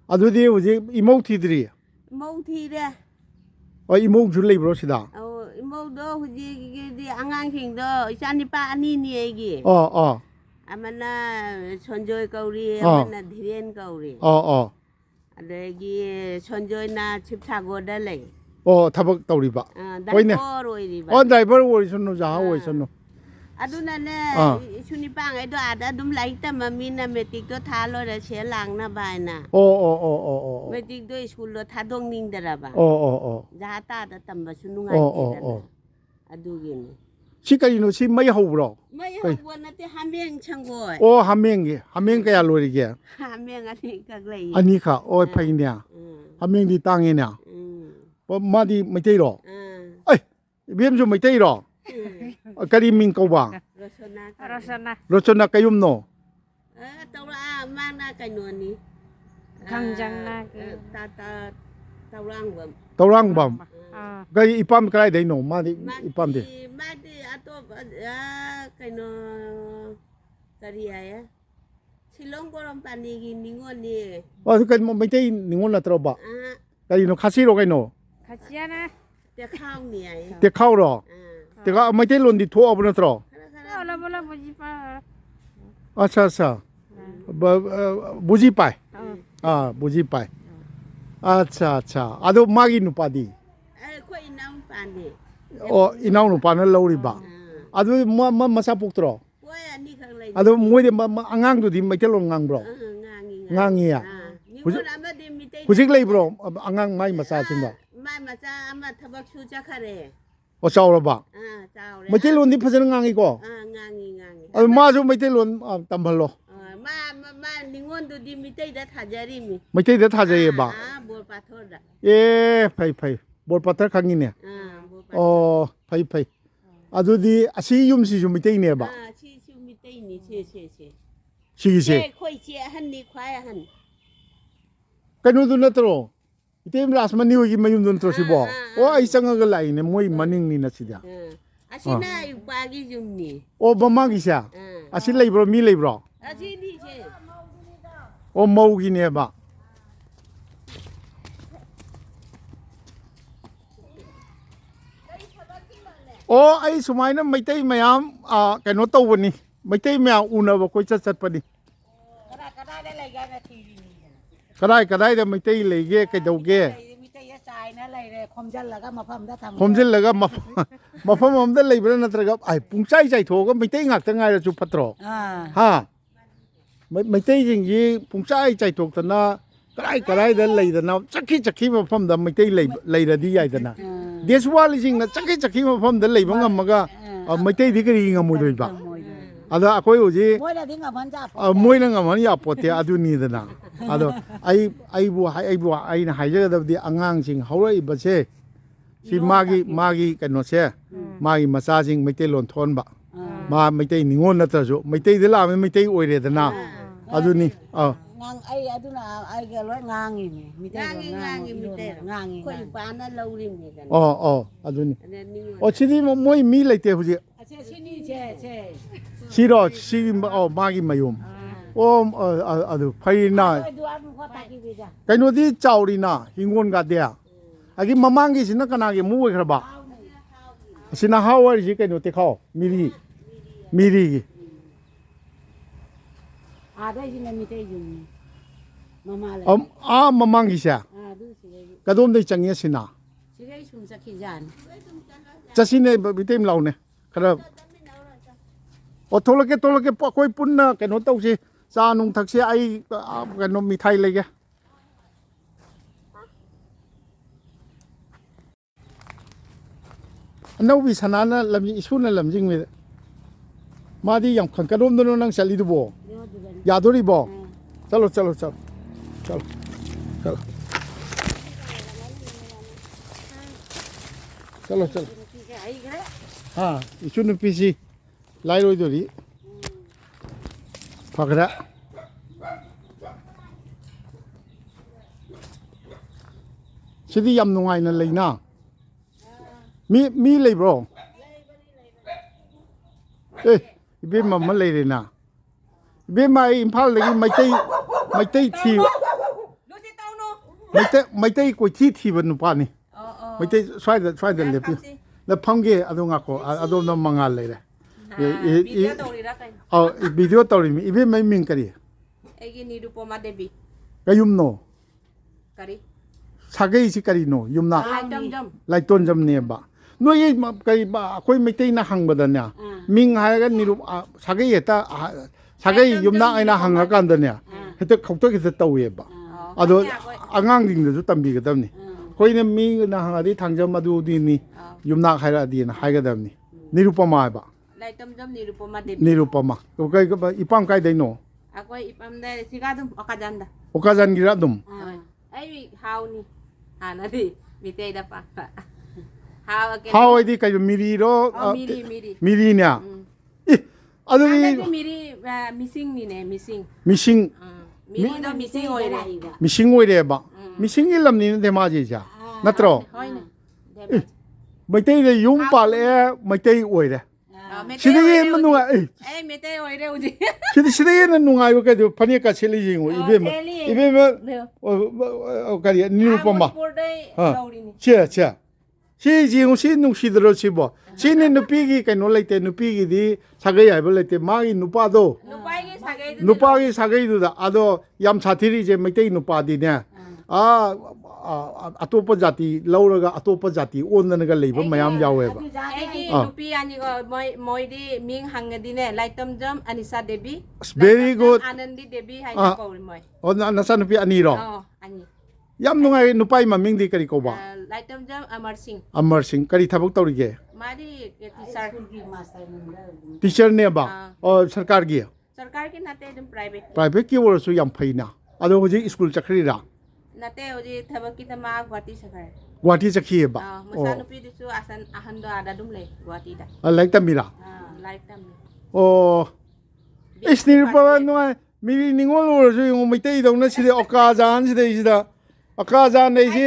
อะดูดีว่าจะอีโมทีดรี มองทีเด้อ โอ้อีโมจุเลยบรอสิดา มองดูหัวใจดีอ่างขิงดูอิจานิปาอันนี้นี่เอง อ๋ออามันน่ะชนจอยเกาหลีอามันน่ะดีเรียนเกาหลีอะไรกี้ชนจอยน่ะชิบชาโกได้เลย โอ้ทับกตัวริบะ ได้พอรวยริบะ อ๋อได้พอรวยสนุกจ้าโอ้ยสนุก อะดูนั่นแหละชุนิปังไอ้ตัวอาดดุมไลแต่มามีน่ะเมติกตัวทาโลได้เสียหลังน่ะบายน่ะโอ้เมติกตัวสกุลโลทาดงนิงดะระบะจาตาตะตัมบะชุนุงไงอะดูกินชิคายิโนชิไม่หูบรอไม่หูบนะที่หาเมียงชังโกยโอ้หาเมียงก็อย่าลอยเกียหาเมียงอันนี้ก็เลยอันนี้ค่ะโอ้ยพายเนี่ยหาเมียงดีตั้งเงี้ยเนี่ยพอมาดีไม่ได้หรอเอ้ยเบี้ยมจะไม่ได้หรอการิมิงกว่ารสนาkayu no ตาวรามานาไกนวนี่ KHONGCHAT ตาวรังบัมก็อีปามใครได้หนูมาดิอีปามดิมาดิอะตัวไกนอตาริยะชิลงกรมปานีกินนิงวนนี่ว่าทุกคนไม่ได้นิงวนละตรบะก็อีโนคาซิโร่ไกโนคาซิยานะเดี๋ยวเข้าเนี่ยเดี๋ยวเข้าหรอแต่ก็ไม่ได้ลนดิทั่วบนตรอbola buji pa อาชาบุจิไปบุจิไปอาชาอะดูมากินุปาดีคุยน้ำปานนี่โอ้อินานุปานลาวริบะอะดูมาซาปุกตรอคุยอันนี้ข้างเลยอะดูมวยเดอังดูดิไม่ได้ลงงังบรองังเงียผู้ชิกเลยบรออังไม่มาซาจินบ่ไม่มาซามาทับชูจักรเร่โอ้เจ้าระบะไม่ได้ลนดิพัฒนงังอีกก็มาจูไม่ได้ลนตั้มพลโลมานิงวนดูดิไม่ได้ดัดหาจารีมีไม่ได้ดัดหาจารีบ่บัวปัทโทระไปบัวปัทโทขังนี่เนี่ยโอ้ไปอะดูดิอาชียุมสิจูไม่ได้เนี่ยบ่ชีไม่ได้นี่ชีคุยเชี่ยหันนี่ควายหันกันนู่นดูนั่นตรอเต็มลาสมันนิวกิมายุนดูนั่นตรอสิบ่โอ้ไอ้สังกัลไลเนี่ยมวยมันนิ่งนี่นะสิเดียอาชีน่าอยู่ปากิจุมนี่โอ้บ้ามากิเสียอาชีเลยบรอมีเลยบรออาชีนี่เช่โอ้มาอุกิเนี่ยบ่โอ้ไอ้สมัยนั้นไม่ได้ไม่ยามกันโนโตวันนี้ไม่ได้ไม่เอาอุณหภูมิจัดปะดิก็ได้เลยกันนาทีก็ได้แต่ไม่ได้เลยเก้ก็เดาเก้ไม่ได้ยาใจนะอะไรเลยคมจันแล้วก็มาพัมได้ทำคมจันแล้วก็มาพัมได้เลยเป็นนั่นตระกับไอ้ปุ่งใจโถก็ไม่ได้งักตั้งไงเราจุดพัตโตรฮะไม่ได้จริงยี่ปุ่งใจโถแต่น่ะก็ได้แต่เลยแต่น่ะจักขี้มาพัมได้ไม่ได้เลยแต่ดีใหญ่แต่น่ะเดี๋ยวว่าจริงนะจักขี้มาพัมได้เลยบางมันก็ไม่ได้ดีก็ดีงามุดด้วยบ้างada aku uji mui na ngaman ya pote adu ni dana ado ai bu ai na haja da di angang sing hawai ba che si magi kano se magi masa sing mete lon thon ba ma mete ningon na ta jo mete de la mete oi re dana adu ni ngang ai adu na ai ga loi ngang ni mete ngang ko yu pa na lo ri ni kan adu ni chidi moi mi lai te hu ji 시러 마기 마용 아두 파이나 가이노디 짜오리나 흰곤 가데야 아기 마망기 지나 까나게 무we 그러봐 시나 하와리 지 가이노 테카오 미리 아다지나 미테지 마마래 마망기샤 가돔데 짱이야 시나 시레이 춤사키잔 자신의 미테임 라오네 그럼โอ้โทรเกปคุยปุ่นนะแกโนต้องสิซานุงทักเสียไอ้แกโนมีไทยเลยแก anau bi sanana lam isuna lam jing mi madi yam khan kadom dono nang sali du bo ya dori bo chalo chalo chalo chalo chalo chalo chalo ha isunu pisi lai roi dori phagara sidi yam nungai na leina mi lei bro eh ibe mamma lei re na ibe mai imphal lagi mai tai thi Lucy tao no. mai tai ko thi ban nu pa ni mai tai swai da le pi la phangge adu nga ko adu no manga lei re Video tao ri ra kai. video tawri mi ibe mai ming kari Eigi ni Rupoma Devi. kayum no Kari. sagai si kari no yumna Lai dam dam. lai ton jam ne ba no ye kai ba koi mai tai na hang ba da nya ming ha ga ni ru sagai eta sagai yumna aina hang ga kan da nya heta khokta ki taw ye ba ado angang ding da tambi ga dam ni koi na mi na hang adi thang jam adu di ni yumna khaira di na ha ga dam ni nirupama ba Lai dam dam ni Rupoma Devi. nirupama ko kai ipam kai dai no Ako ipam de sigadum Okaajaan da. Okaajaan gira dum Ai how ni. Ana di mitay da pa. How again. how idi kai miri ro Miri. miri nya adu Ana ni di miri missing ni ne missing. missing Miri da missing oire. missing oire ba missing ilam ni de ma ji ja natro Hoi na. mai tai de yum pa le mai tai oire sidai ma nunga Ai mitay oire uji. sidai na nunga yo ka de phani ka cheli jing o ibe ma o kari nirupama che si jing si nung si dro si bo si ni nupi gi kai no leite nupi gi di sagai ai bo leite ma gi nupa do Nupai gi sagai du. nupa gi sagai du da ado yam chathiri je mai tai nupa di ne atopa jati lauraga atopa jati onnana ga leiba mayam yawe ba Eigi nupi ani go moi di ming hangadi ne Laitam Jam Anisa Devi. very good Anandi Devi hai na ko moi. on nasa nupi ani ro Oh ani. yam nungai nupai maming di kari ko ba Laitam Jam Amar Singh kari thabak tawri ge Mari teacher. teacher ne ba o sarkar gi Sarkar ki nate dum private. private ki wor su yam phaina ado hoji school chakri ra Nate oji thabak ki tama Guwahati sakar. guwahati chakhi ba Musa nupi disu asan ahando ada dum le Guwahati da. like tamira Laitam. o isnir pa no miri ningol wor su yung mai tai dong na si Okaajaan si da Akaajaan nei si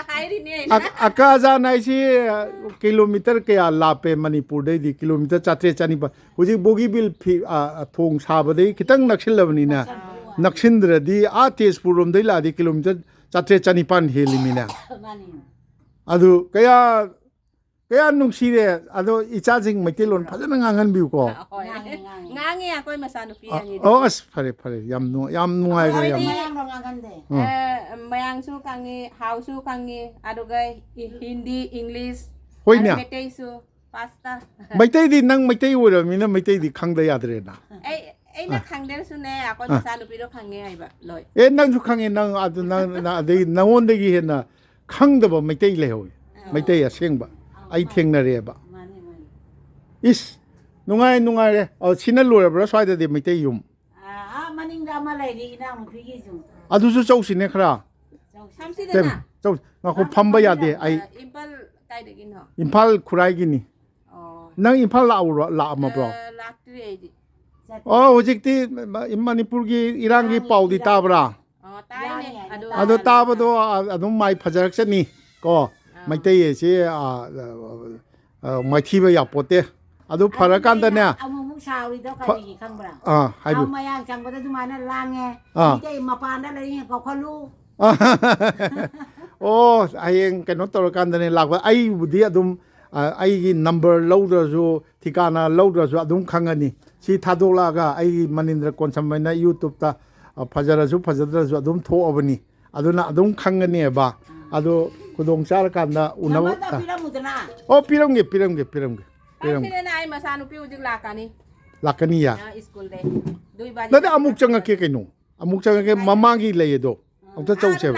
Hairi ne. Akaajaan nei si kilometer kaya lape Manipur dai di kilometer 400 pa hoji bogibil thong saba dai kitang naksil labani na nakshindra di Tezpur rom dai la di kilometer 400 helimina adu kaya nungsire ado ichajing maitilon phajana ngangan biu ko Ngangi ako masa nupi ani. as phare yam nungai ga yam Mayang su kangi, how su kangi, adugai Hindi, English, hoinya Meitei su, pasta. maitai di nang maitai wora mina maitai di khangda yadre na Ay na khangder su ne ako masa nupi do kangi ay ba loy. nang su khange nang adu na de nangon de gi hena khangda ba maitai le hoy maitai aseng ba ai thengna re ba is nungai re sina lura bra swai da de maitai yum maning da ma lai ri na mu phigi ju adu su chau sine khra Samsi tem na. chau nga ko phamba ya de ai Impal kai de gin ho. imphal khurai gi ni Oh. nang imphal la ma bro Latri ay di. hojikti Manipur gi irang gi pau di ta bra Oh, tai ne. ado ta ba do adu mai phajarak chani ko maitai ye che mai thi ba ya pote adu phara kan da ne amu sao ri do ka ri khang bra hai bu ma yang chang ba da ma na lang nge ni ma pan da lai ko khalu oh ayeng kano tor kan da ne lak ba ai budi adum ai gi number loader jo thikana loader jo adum khangani si thadola ga ai Manindra Konsam na YouTube ta phajara ju phajadra ju adum tho abani aduna adum khangani ba ado kudong char kan da unaw oh piramge Pila na ay masa nupi ujig lakani. lakani ya School de. Dui ba. da amuk changa ke keno amuk changa ke mamangi le do amta chau se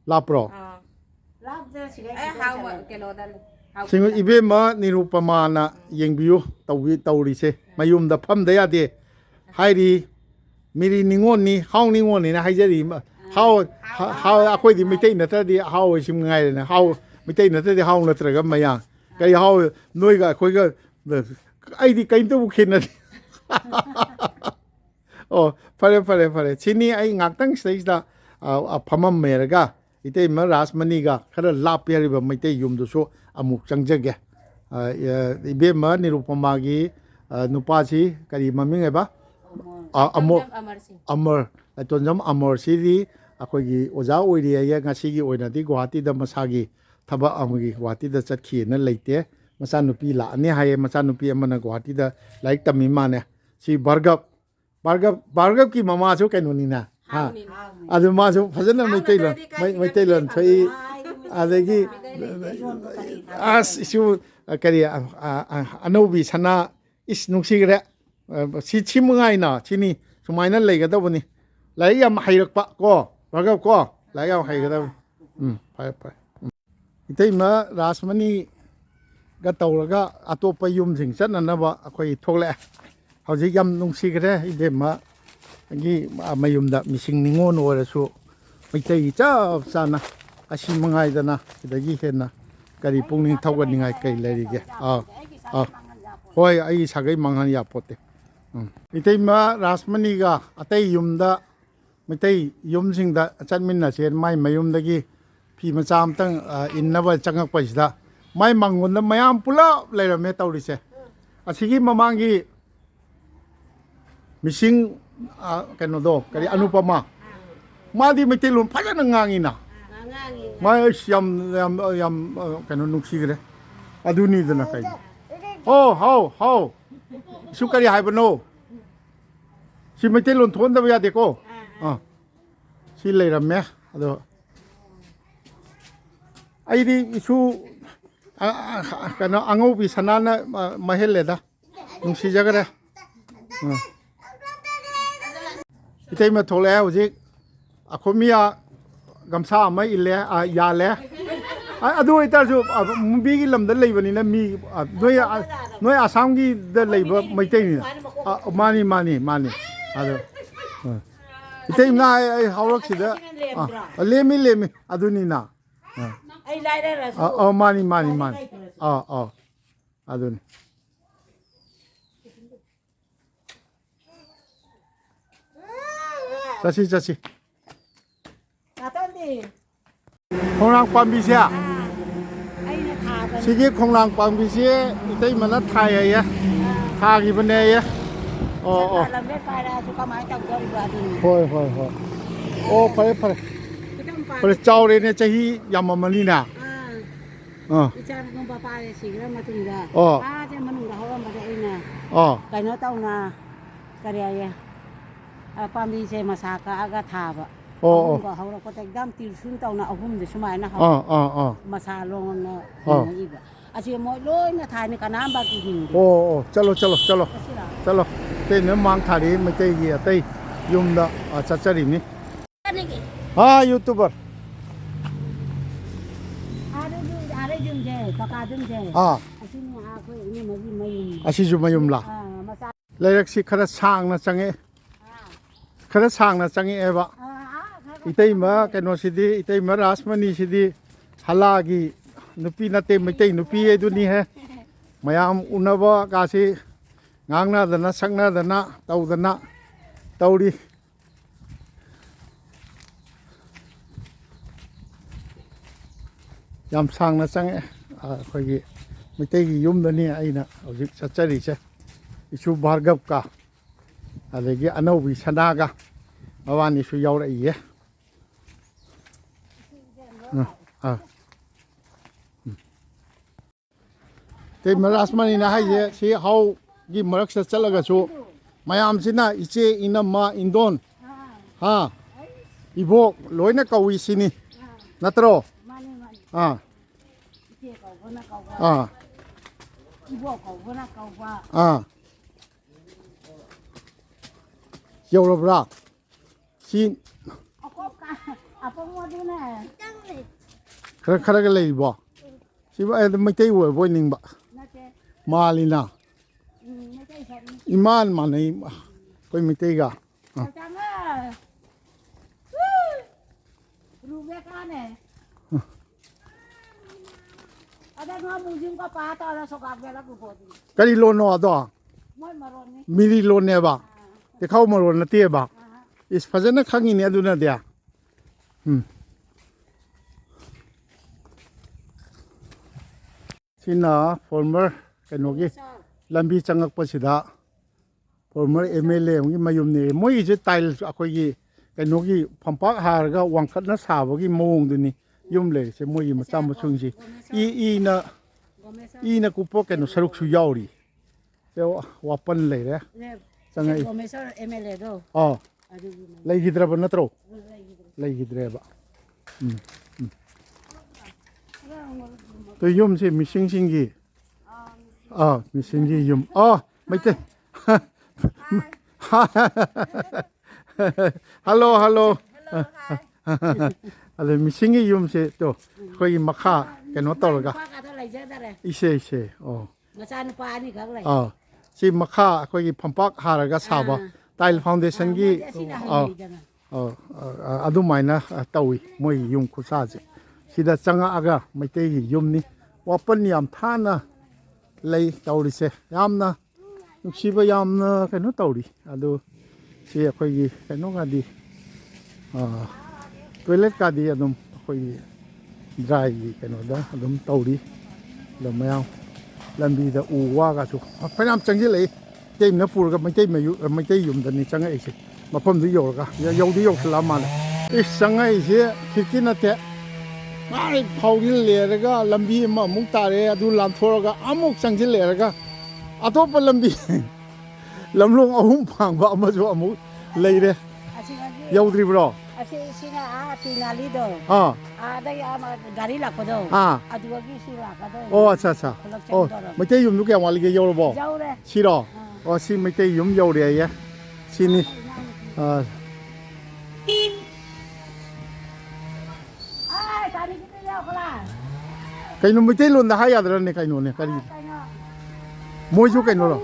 la pro Ay how keno dal. สิงอีเบมานิรุปมานะยังบิวตัวดิเซมายุมดับพัมเดียดีให้ดีมีดีนิงวนนี่ห้องนิงวนนี่นะให้จะดีhow aku di mitai nata di how sim ngai na how mitai nata di how natra ga maya kai how noi ga khoi ga ai di kai tu khin na oh pare chini ai ngak tang stage da phamam mer ga itei ma rasmani ga khara lap yari ba mitai yum du so amuk changjage ibe ma nirupama gi nupa si kari maming ai ba amar tonjam amar si di ꯑꯩꯈꯣꯏꯒꯤ ꯑꯣꯖꯥ ꯑꯣꯏꯔꯤꯌꯦ ꯉꯁꯤꯒꯤ ꯑꯣꯏꯅꯗꯤ ꯒꯨꯋꯥꯍꯥꯇꯤꯗ ꯃꯁꯥꯒꯤ ꯊꯕꯛ ꯑꯃꯒꯤ ꯒꯨꯋꯥꯍꯥꯇꯤꯗ ꯆꯠꯈꯤꯅ ꯂꯩꯇꯦ ꯃꯆꯥꯅꯨꯄꯤ ꯂꯥꯛꯑꯅꯤ ꯍꯥꯏꯌꯦ ꯃꯆꯥꯅꯨꯄꯤ ꯑꯃꯅ ꯒꯨꯋꯥꯍꯥꯇꯤꯗ ꯂꯥꯏꯔꯤꯛ ꯇꯝꯃꯤ ꯃꯥꯅꯦ ꯁꯤ ꯚꯥꯔꯒꯕꯀꯤ ꯃꯃꯥꯁꯨ ꯀꯩꯅꯣꯅꯤꯅ ꯑꯗꯨ ꯃꯥꯁꯨ ꯐꯖꯅ ꯃꯩꯇꯩꯂꯣꯟ ꯊꯣꯛꯏ ꯑꯗꯒꯤ ꯑꯁ ꯏꯁꯨ ꯀꯔꯤ ꯑꯅꯧꯕꯤ ꯁꯅꯥ ꯏꯁ ꯅꯨꯡꯁꯤꯈ꯭ꯔꯦ ꯁꯤ ꯃꯉꯥꯏꯅ ꯁꯤꯅꯤ ꯁꯨꯃꯥꯏꯅ ꯂꯩꯒꯗꯧꯕꯅꯤ ꯂꯥꯏꯔꯤꯛ ꯌꯥꯝ ꯍꯩꯔꯛꯄ ꯀꯣ ꯚꯥꯔꯒꯕ ꯀꯣ ꯂꯥꯏꯔꯤꯛ ꯌꯥꯝ ꯍꯩꯒꯗꯕꯅꯤ ꯐꯔꯦ ꯏꯇꯩꯃ ꯔꯥꯁꯃꯅꯤꯒ ꯇꯧꯔꯒ ꯑꯇꯣꯞꯄ ꯌꯨꯝꯁꯤꯡ ꯆꯠꯅꯅꯕ ꯑꯩꯈꯣꯏ ꯊꯣꯛꯂꯛꯑꯦ ꯍꯧꯖꯤꯛ ꯌꯥꯝ ꯅꯨꯡꯁꯤꯈ꯭ꯔꯦ ꯏꯕꯦꯝꯃꯒꯤ ꯃꯌꯨꯝꯗ ꯃꯤꯁꯤꯡ ꯅꯤꯉꯣꯜ ꯑꯣꯏꯔꯁꯨ ꯃꯩꯇꯩꯒꯤ ꯆꯞ ꯆꯥꯅ ꯑꯁꯤ ꯃꯉꯥꯏꯗꯅ ꯁꯤꯗꯒꯤ ꯍꯦꯟꯅ ꯀꯔꯤ ꯄꯨꯛꯅꯤꯡ ꯊꯧꯒꯠꯅꯤꯡꯉꯥꯏ ꯀꯩ ꯂꯩꯔꯤꯒꯦ ꯍꯣꯏ ꯑꯩꯒꯤ ꯁꯥꯒꯩ ꯃꯥꯡꯍꯟ ꯌꯥꯄꯣꯠꯇꯦ ꯏꯇꯩꯃ ꯔꯥꯁꯃꯅꯤꯒ ꯑꯇꯩ ꯌꯨꯝꯗ ꯃꯩꯇꯩ ꯌꯨꯝꯁꯤꯡꯗ ꯆꯠꯃꯤꯟꯅꯁꯦ ꯃꯥꯏ ꯃꯌꯨꯝꯗꯒꯤ ꯐꯤ ꯃꯆꯥ ꯑꯃꯇꯪ ꯏꯟꯅꯕ ꯆꯪꯉꯛꯄꯁꯤꯗ ꯃꯥꯏ ꯃꯥꯡꯒꯣꯟꯗ ꯃꯌꯥꯝ ꯄꯨꯂꯞ ꯂꯩꯔꯝꯃꯦ ꯇꯧꯔꯤꯁꯦ ꯑꯁꯤꯒꯤ ꯃꯃꯥꯡꯒꯤ ꯃꯤꯁꯤꯡ ꯀꯩꯅꯣꯗꯣ ꯀꯔꯤ ꯑꯅꯨꯄꯃꯥ ꯃꯥꯗꯤ ꯃꯩꯇꯩꯂꯣꯟ ꯐꯖꯅ ꯉꯥꯡꯉꯤꯅ ꯃꯥ ꯌꯥꯝ ꯀꯩꯅꯣ ꯅꯨꯡꯁꯤꯈ꯭ꯔꯦ ꯑꯗꯨꯅꯤꯗꯅ ꯀꯩꯅꯣ ꯍꯥꯎ ꯁꯨ ꯀꯔꯤ ꯍꯥꯏꯕꯅꯣ ꯁꯤ ꯃꯩꯇꯩꯂꯣꯟ ꯊꯣꯛꯍꯟꯗꯕ ꯌꯥꯗꯦꯀꯣ ꯁꯤ ꯂꯩꯔꯝꯃꯦ ꯑꯗꯣ ꯑꯩꯗꯤ ꯏꯁꯨ ꯀꯩꯅꯣ ꯑꯉꯧꯕꯤ ꯁꯅꯥꯅ ꯃꯍꯦꯜꯂꯦꯗ ꯅꯨꯡꯁꯤꯖꯈ꯭ꯔꯦ ꯏꯇꯩꯃ ꯊꯣꯛꯂꯛꯑꯦ ꯍꯧꯖꯤꯛ ꯑꯈꯣꯏꯃꯤꯌꯥ ꯒꯝꯁꯥ ꯑꯃ ꯏꯜꯂꯦ ꯌꯥꯜꯂꯦ ꯑꯗꯨ ꯑꯣꯏꯇꯥꯔꯁꯨ ꯃꯨꯕꯤꯒꯤ ꯂꯝꯗ ꯂꯩꯕꯅꯤꯅ ꯃꯤ ꯅꯣꯏ ꯑꯁꯥꯝꯒꯤꯗ ꯂꯩꯕ ꯃꯩꯇꯩꯅꯤꯅ ꯃꯥꯅꯤ ꯑꯗꯣ 이때나 하우럭시다 레미 아두니나 많이 아두니 자시 콩랑밤비시야 시기 콩랑밤비시에 이때 만나 타야야 타기분에야 ꯍꯣꯏ ꯑꯣ ꯐꯔꯦ ꯆꯥꯎꯔꯦꯅꯦ ꯆꯍꯤ ꯌꯥꯝꯃꯝꯃꯅꯤꯅ ꯏꯆꯥꯅꯨꯄꯥ ꯄꯥꯔꯦ ꯁꯤꯈ꯭ꯔ ꯃꯇꯨꯡꯗ ꯃꯅꯨꯡꯗ ꯍꯧꯔꯝꯕꯗ ꯑꯩꯅ ꯀꯩꯅꯣ ꯇꯧꯅ ꯀꯔꯤ ꯍꯥꯏꯌꯦ ꯄꯥꯝꯕꯤꯁꯦ ꯃꯁꯥ ꯀꯛꯑꯒ ꯊꯥꯕ ꯑꯍꯨꯝꯒ ꯍꯧꯔꯛꯄꯗ ꯌꯥꯝ ꯇꯤꯔꯁꯨꯟ ꯇꯧꯅ ꯑꯍꯨꯝꯗ ꯁꯨꯃꯥꯏꯅ ꯃꯁꯥ ꯂꯣꯡꯅ ꯍꯤꯡꯉꯛꯏꯕ ꯑꯁꯤ ꯃꯣꯏ ꯂꯣꯏꯅ ꯊꯥꯏꯅ ꯀꯅꯥꯝ ꯕꯥꯀꯤ ꯍꯤꯡꯗꯦ ꯆꯠꯂꯣ ꯇꯩꯅ ꯃꯥꯡ ꯊꯥꯔꯤ ꯃꯩꯇꯩꯒꯤ ꯑꯇꯩ ꯌꯨꯝꯗ ꯆꯠꯆꯔꯤꯅꯤ ꯌꯨꯇꯨꯕꯔ ꯑꯁꯤꯁꯨ ꯃꯌꯨꯝꯂꯥ ꯂꯩꯔꯛꯁꯤ ꯈꯔ ꯁꯥꯡꯅ ꯆꯪꯉꯛꯑꯦꯕ 이때이마 ꯀꯩꯅꯣꯁꯤꯗꯤ 이때이마 ꯔꯥꯁꯃꯅꯤꯁꯤꯗꯤ ꯍꯜꯂꯥꯒꯤ ꯅꯨꯄꯤ ꯅꯠꯇꯦ ꯃꯩꯇꯩ ꯅꯨꯄꯤ ꯑꯗꯨꯅꯤꯍꯦ ꯃꯌꯥꯝ ꯎꯅꯕ ꯀꯥꯁꯤ ꯉꯥꯡꯅꯗꯅ ꯁꯛꯅꯗꯅ ꯇꯧꯗꯅ ꯇꯧꯔꯤ ꯌꯥꯝ ꯁꯥꯡꯅ ꯆꯪꯉꯛꯑꯦ ꯑꯩꯈꯣꯏꯒꯤ ꯃꯩꯇꯩꯒꯤ ꯌꯨꯝꯗꯅꯤ ꯑꯩꯅ ꯍꯧꯖꯤꯛ ꯆꯠꯆꯔꯤꯁꯦ ꯏꯁꯨ ꯚꯥꯔꯒꯕꯀ ꯑꯗꯒꯤ ꯑꯅꯧꯕꯤ ꯁꯅꯥꯒ ꯃꯕꯥꯅꯤꯁꯨ ꯌꯥꯎꯔꯛꯏꯌꯦ ꯏꯇꯩꯃ ꯔꯥꯁꯃꯅꯤꯅ ꯍꯥꯏꯁꯦ ꯁꯤ ꯍꯥꯎꯒꯤ ꯃꯔꯛꯁꯤꯗ ꯆꯠꯂꯒꯁꯨ ꯃꯌꯥꯝꯁꯤꯅ ꯏꯆꯦ ꯏꯅꯝꯃ ꯏꯟꯗꯣꯟ 이복 로이나 까우이 시니 나트로 여러브라 시 그래 레이버 สิว่าไม่ได้อวยบ่นิ่งบะ นั่นเจ๊ มาลีน่ะ ไม่ใช่ฉัน อีมานมาในก็ไม่ได้กะ เอาจังรู้เวกันเนี่ยada nggak mungkin kau patah ada sok apa lah kau pun. ก็ดีโลนอตัว Mau maroni. มีดีโลนเนี่ยบะจะเข้ามาโลนนะเตี้ยบะอิสพาจันนักขังอินเนี่ยดูนะเดียสินะฟอร์เมอร์กันโอเคลำบีจังกักปัสดาฟอร์เมอร์MLA ของที่มายุ่มเนี่ยมวยจะตายอะคุยกี่กันโอเคพัมปักหาร์ก็วังคัดนักสาวกี่โมงดูนี่ยุ่มเลยเสมวยมาจำมาช่วงสิอีนะกูพวกกันสรุปสุยาวดิเจ้าว่าปันเลยนะจังไง Gomesor MLA do. อ๋อเลยฮิดระบันนัตโรเลยฮิดระบะตัวยุ่มสิมีชิงชิงกี่มีชิงกี่ยุ่มไม่ใช่ฮัลโหลอะไรมีชิงกี่ยุ่มสิตัวคอยมาฆ่ากันว่าตัวละกัน Pak kata lagi ada deh. อีเช่Macam apa ni kau lagi? สิมาฆ่าคอยพัมปักหาร์ก็สาวะไตล์ฟาวเดชั่นกี่อะดูไม่นะตัวมวยยุ่มคุซ่าสิสิดาจังอากาไม่เตยยุ่มนี่ว่าปัญญามท่านะเลยตัวดิเสยามนะนุชีบยามนะกันนู้ตัวดิอะดูเสียคอยกันนู้กันดีตัวเล็กกันดีอะดูคอยดรายกันนู้ด้อะดูตัวดิแล้วไม่เอาลำบีดอูว่ากันสุพยายามจังที่เลยเจ้าเนื้อปูก็ไม่เจ้าไม่ยุ่ไม่เจ้ายุ่มแต่นี่จังไงสิมาพ่นที่โยกกันโยกที่โยกสลามันอีจังไงสิคิดกินนะเจ้ไม่เขากินเลยแล้วก็ลำบีมามุกตาเลยดูลำทัวร์ก็อามุกจังที่เลยแล้วก็อาตัวเป็นลำบีลำลงเอาหุ่นพังว่ามาจู่อามุกเลยเลยยาวดริบล้อ Asyik sini tinggal itu. Ada yang gari lah kodo. Aduh lagi sih lah kodo. โอ้अच्छा अच्छा ไม่ใช่ยุ่มทุกอย่างวันนี้เยอะหรือเปล่า Jauh deh. ชิโร่สิไม่ใช่ยุ่มเยอะเลยอ่ะสินี่Tadi kita jauh kelas. ใครนุ่มไม่ใช่ลุนนะให้ยาดรันเนี่ยใครนุ่มเนี่ยใครมวยชุกใครนุ่มหรอ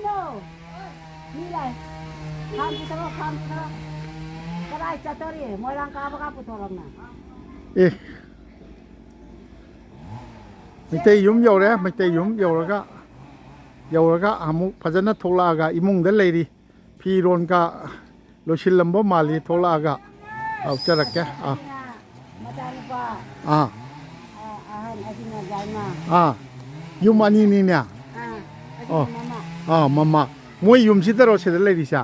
Ni lah. Kam kita. Kadai catori, mau langkah apa putar orang na. ไม่ใช่ยุ่มเยอะเลยไม่ใช่ยุ่มเยอะแล้วก็อามุพัฒนาทุลากะอิมุงเดลเลยดิพี่รอนกะโลชิลลัมบมาลีทุลากะเอาจะรักแกMacam apa? Asyiknya jalan. ยุ่มอันนี้เนี่ยมาไม่ยุ่มสิแต่เราเสร็จเลยดิช่า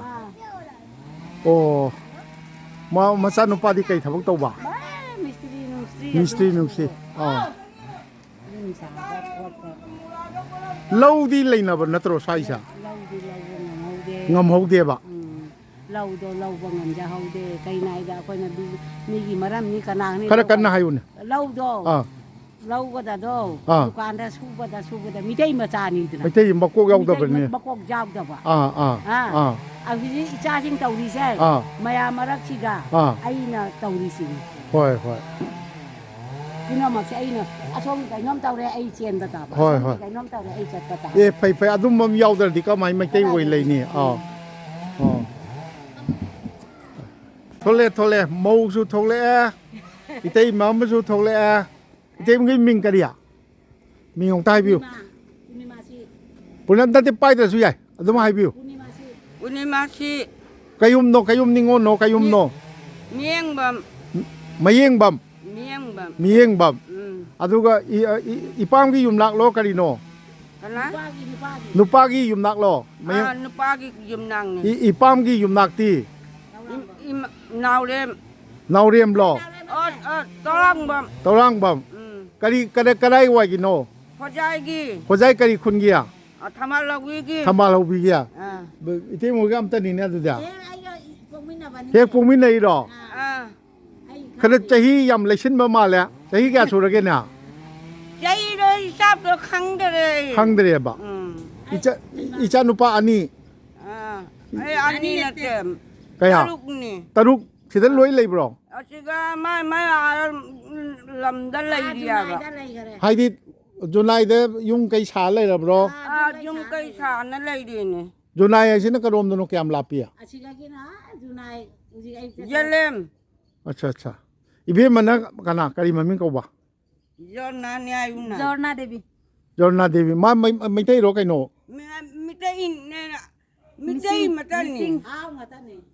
โอ้มาสนุกปาดีใครทำบุกตัวบ้ามิสตรีนุ่งสิเล่าดีเลยนะบนนัตโรใช่ใช่งามหัวเดียบะเล่าบางเงินจะหัวเดียใครนายจะคนนั้นมีกี่มารัมนี่กันนางนี่ ขนาดกันนะให้อุ่นเล่าก็จะดูทุกการได้สู้ก็ได้ไม่ได้มาจานี่นะไม่ได้ยินบักกยาวตัวเป็นเนี่ยบักกยาวตัวป่ะอันนี้จ้าจริงตัวดีใช่มาอย่ามารักชิกาไอ้น่ะตัวดีสิค่อยพี่น้องมาใช่ไอ้น่ะอาชมไก่น้องตัวเรไอ้เชียนตาตาไก่น้องตัวเรไอ้จัดตาตาไปอาดุมมันยาวตัวดีก็ไม่ได้ไว้เลยนี่ทะเลมูสุทะเลอีเต้มาไม่สุทะเลอีเต้มึงมิงกันดิอ่ะมิงของไทยบิวปุ่นนั้นตั้งแต่ไปแต่สุดใหญ่อาดุมให้บิวUnimasi กายุมโนกายุมนิงโอโนกายุมโน Miengbam มาเยี่ยงบัม Miengbam มีเยี่ยงบัมอาดุก็อีปามกี่ยุมนักโลกาลิโน Kana นุปากี่ยุมนักโลไม่ Nupagi yumnang ni อีปามกี่ยุมนักตี Naulem นาวเรียมโล Tolong bam ตรังบัมกะได้ไว้กินโน Pojagi พอใจกะดิคุณเกีย Thamalawigi ทำมาเราบีเกียอีเต้มึงก็อันตันนี่เนี่ยตัวเดียวเฮ้ยปุ่งมินเลยหรอขณะจะฮียำเลยชิ้นมาแล้วจะฮีแกสุดกันเนี่ย Jai doi sab do khang dere ขังเดียบะอีจ้านุปะอันนี้ Ai ani na tem ก็ยัง Taruk ni ตาลุกสิเดนรวยเลยบรอ Asiga mai lam dalai dia ba ให้ดิ Junai de yung kay sala la bro. Yung kay sana lay din. Junai ay sino karom dono kayam lapia. Asilagi na Junai. Yalem. Acha. Ibe mana kana kari mamin ko ba. Jorna ni ayuna. Jorna Devi. Jorna Devi ma mai tay ro kay no. Mitay matani.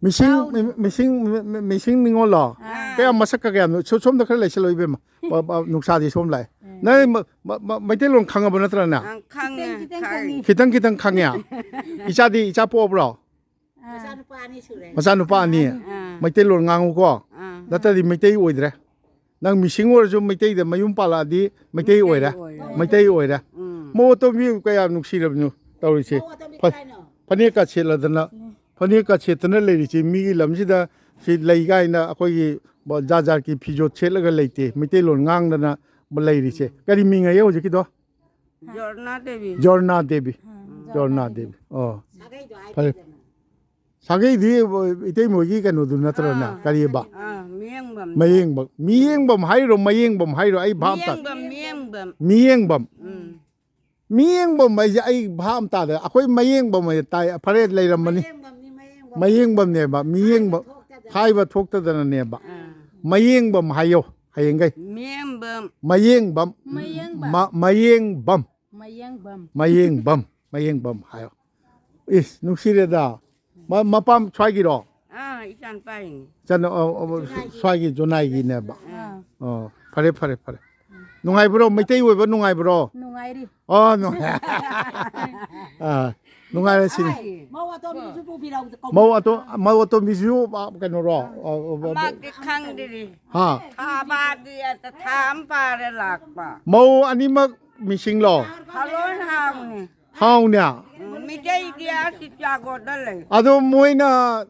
Missing ningo lo. Kaya masak ka kaya so som da kala silo ibe ma nuksa di som lai. Na mai tay lon khanga ba na tra na. Kitang khangya. Icha po bro. Masanu pa ni. Mai tay lon ngangu ko. Data di mai tay oidre. Nang missing or jo mai tay da mayum pala di mai tay oira. Mai tay oira. Mo to mi kaya nuksi rab nu tawri che. Pani ka chela dana pani ka chetana le chi mi gi lamji da si lai ga ina akoi ba jar ki phijo chela ga leite mite lon ngang dana ba lai ri che kari mi nga ye ho ki do Jorna Devi oh phale sagai di ite mo gi ka no du na tra na kari ba miyeng bam hai ro ai bham ta miyeng bam mai ai bham ta da akoi miyeng bam mai tai phare lai ram mani miyeng bam ne ba miyeng ba khai ba thok ta da ne ba miyeng bam hayo hayeng gai miyeng bam hayo is nuksire da ma pam chwai gi ro isan pai chan chwai gi jonai gi ne ba oh phare nungai bro mai tai oi ba nungai bro Nungai ri. oh no nungai la sin mau ato misu ka no ro ma ke khang di ha tha ba di ta tham pa re lak pa mau ani mak missing lo halon hau nya mi dai dia si cha go da le ado moina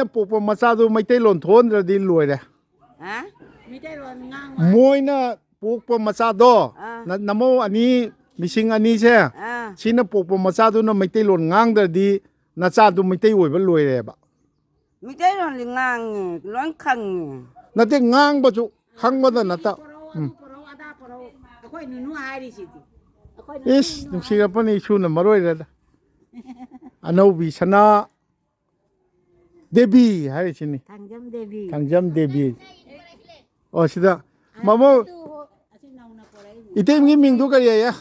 popo macha do mai tai lon thon ra di loi re ha moina popo macha do namo ani missing ani che sina popo macha do na mai tai lon ngang da di na cha do mai tai oi ba loi re ba mi dai lon ngang lon khang na te ngang ba chu khang ba da na ta is nuksira pa ni isu na maroi ra da Anobi sana Devi hari sini Thangjam Devi oh sida mamo ite mi mingdu ka ya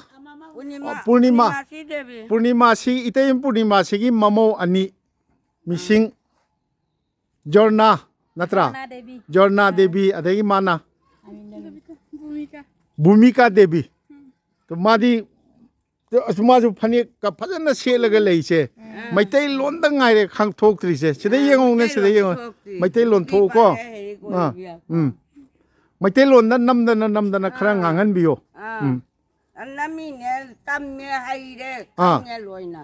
Purnima si ite Purnima si gi mamo ani missing Jorna natra Jorna Devi adagi mana Bhumika Devi to madi asmaju phani ka phajana selaga leise maitai lon da ngai re khang thok tri se sida yengong ne sida yeng maitai lon tho ko maitai lon da nam da khara ngangan biyo anami ne tam ne hai de khang ne loina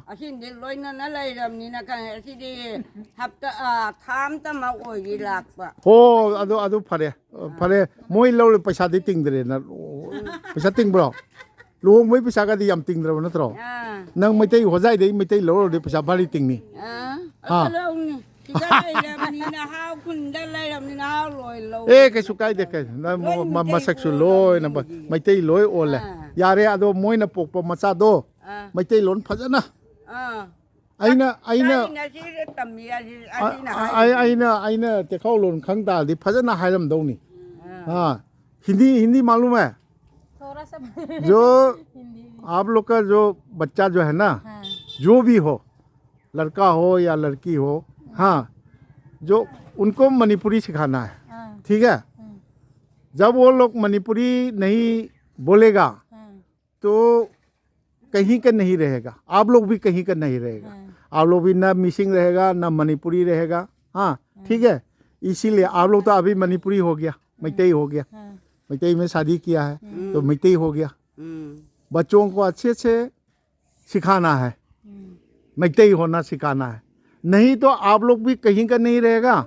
asin de loina na lai ram ni na kan asidi hapta tham ta ma oi gi lak pa ho ado phare moi lo paisa de ting dre na paisa ting bro lu moi paisa ka di yam ting dre na tro nang maitai hojai de maitai lo de paisa bali ting ni lo ni tiga lai ram ni na hau kun da lai ram ni na hau loi lo ke sukai de ke na masak su loi na maitai loi ole yare ado moi na pokpa macha do maitai lon phajana aina te khau lon khang da di phajana hairam do ni Hindi मालूम है थोड़ा सा जो आप लोग का जो बच्चा जो है ना जो भी हो लड़का हो या लड़की हो हाँ जो उनको मणिपुरी सिखाना है ठीक है जब वो लोग मणिपुरी नहीं बोलेगा तो कहीं का नहीं रहेगा आप लोग भी कहीं का नहीं रहेगा आप लोग भी ना मिसिंग रहेगा ना मणिपुरी रहेगा हाँ ठीक है इसीलिए आप लोग तो अभी मणिपुरी हो गया मैतेई हो गया मैतेई में शादी किया है तो मैतेई हो गया बच्चों को अच्छे से सिखाना है मैतेई होना सिखाना है नहीं तो आप लोग भी कहीं का नहीं रहेगा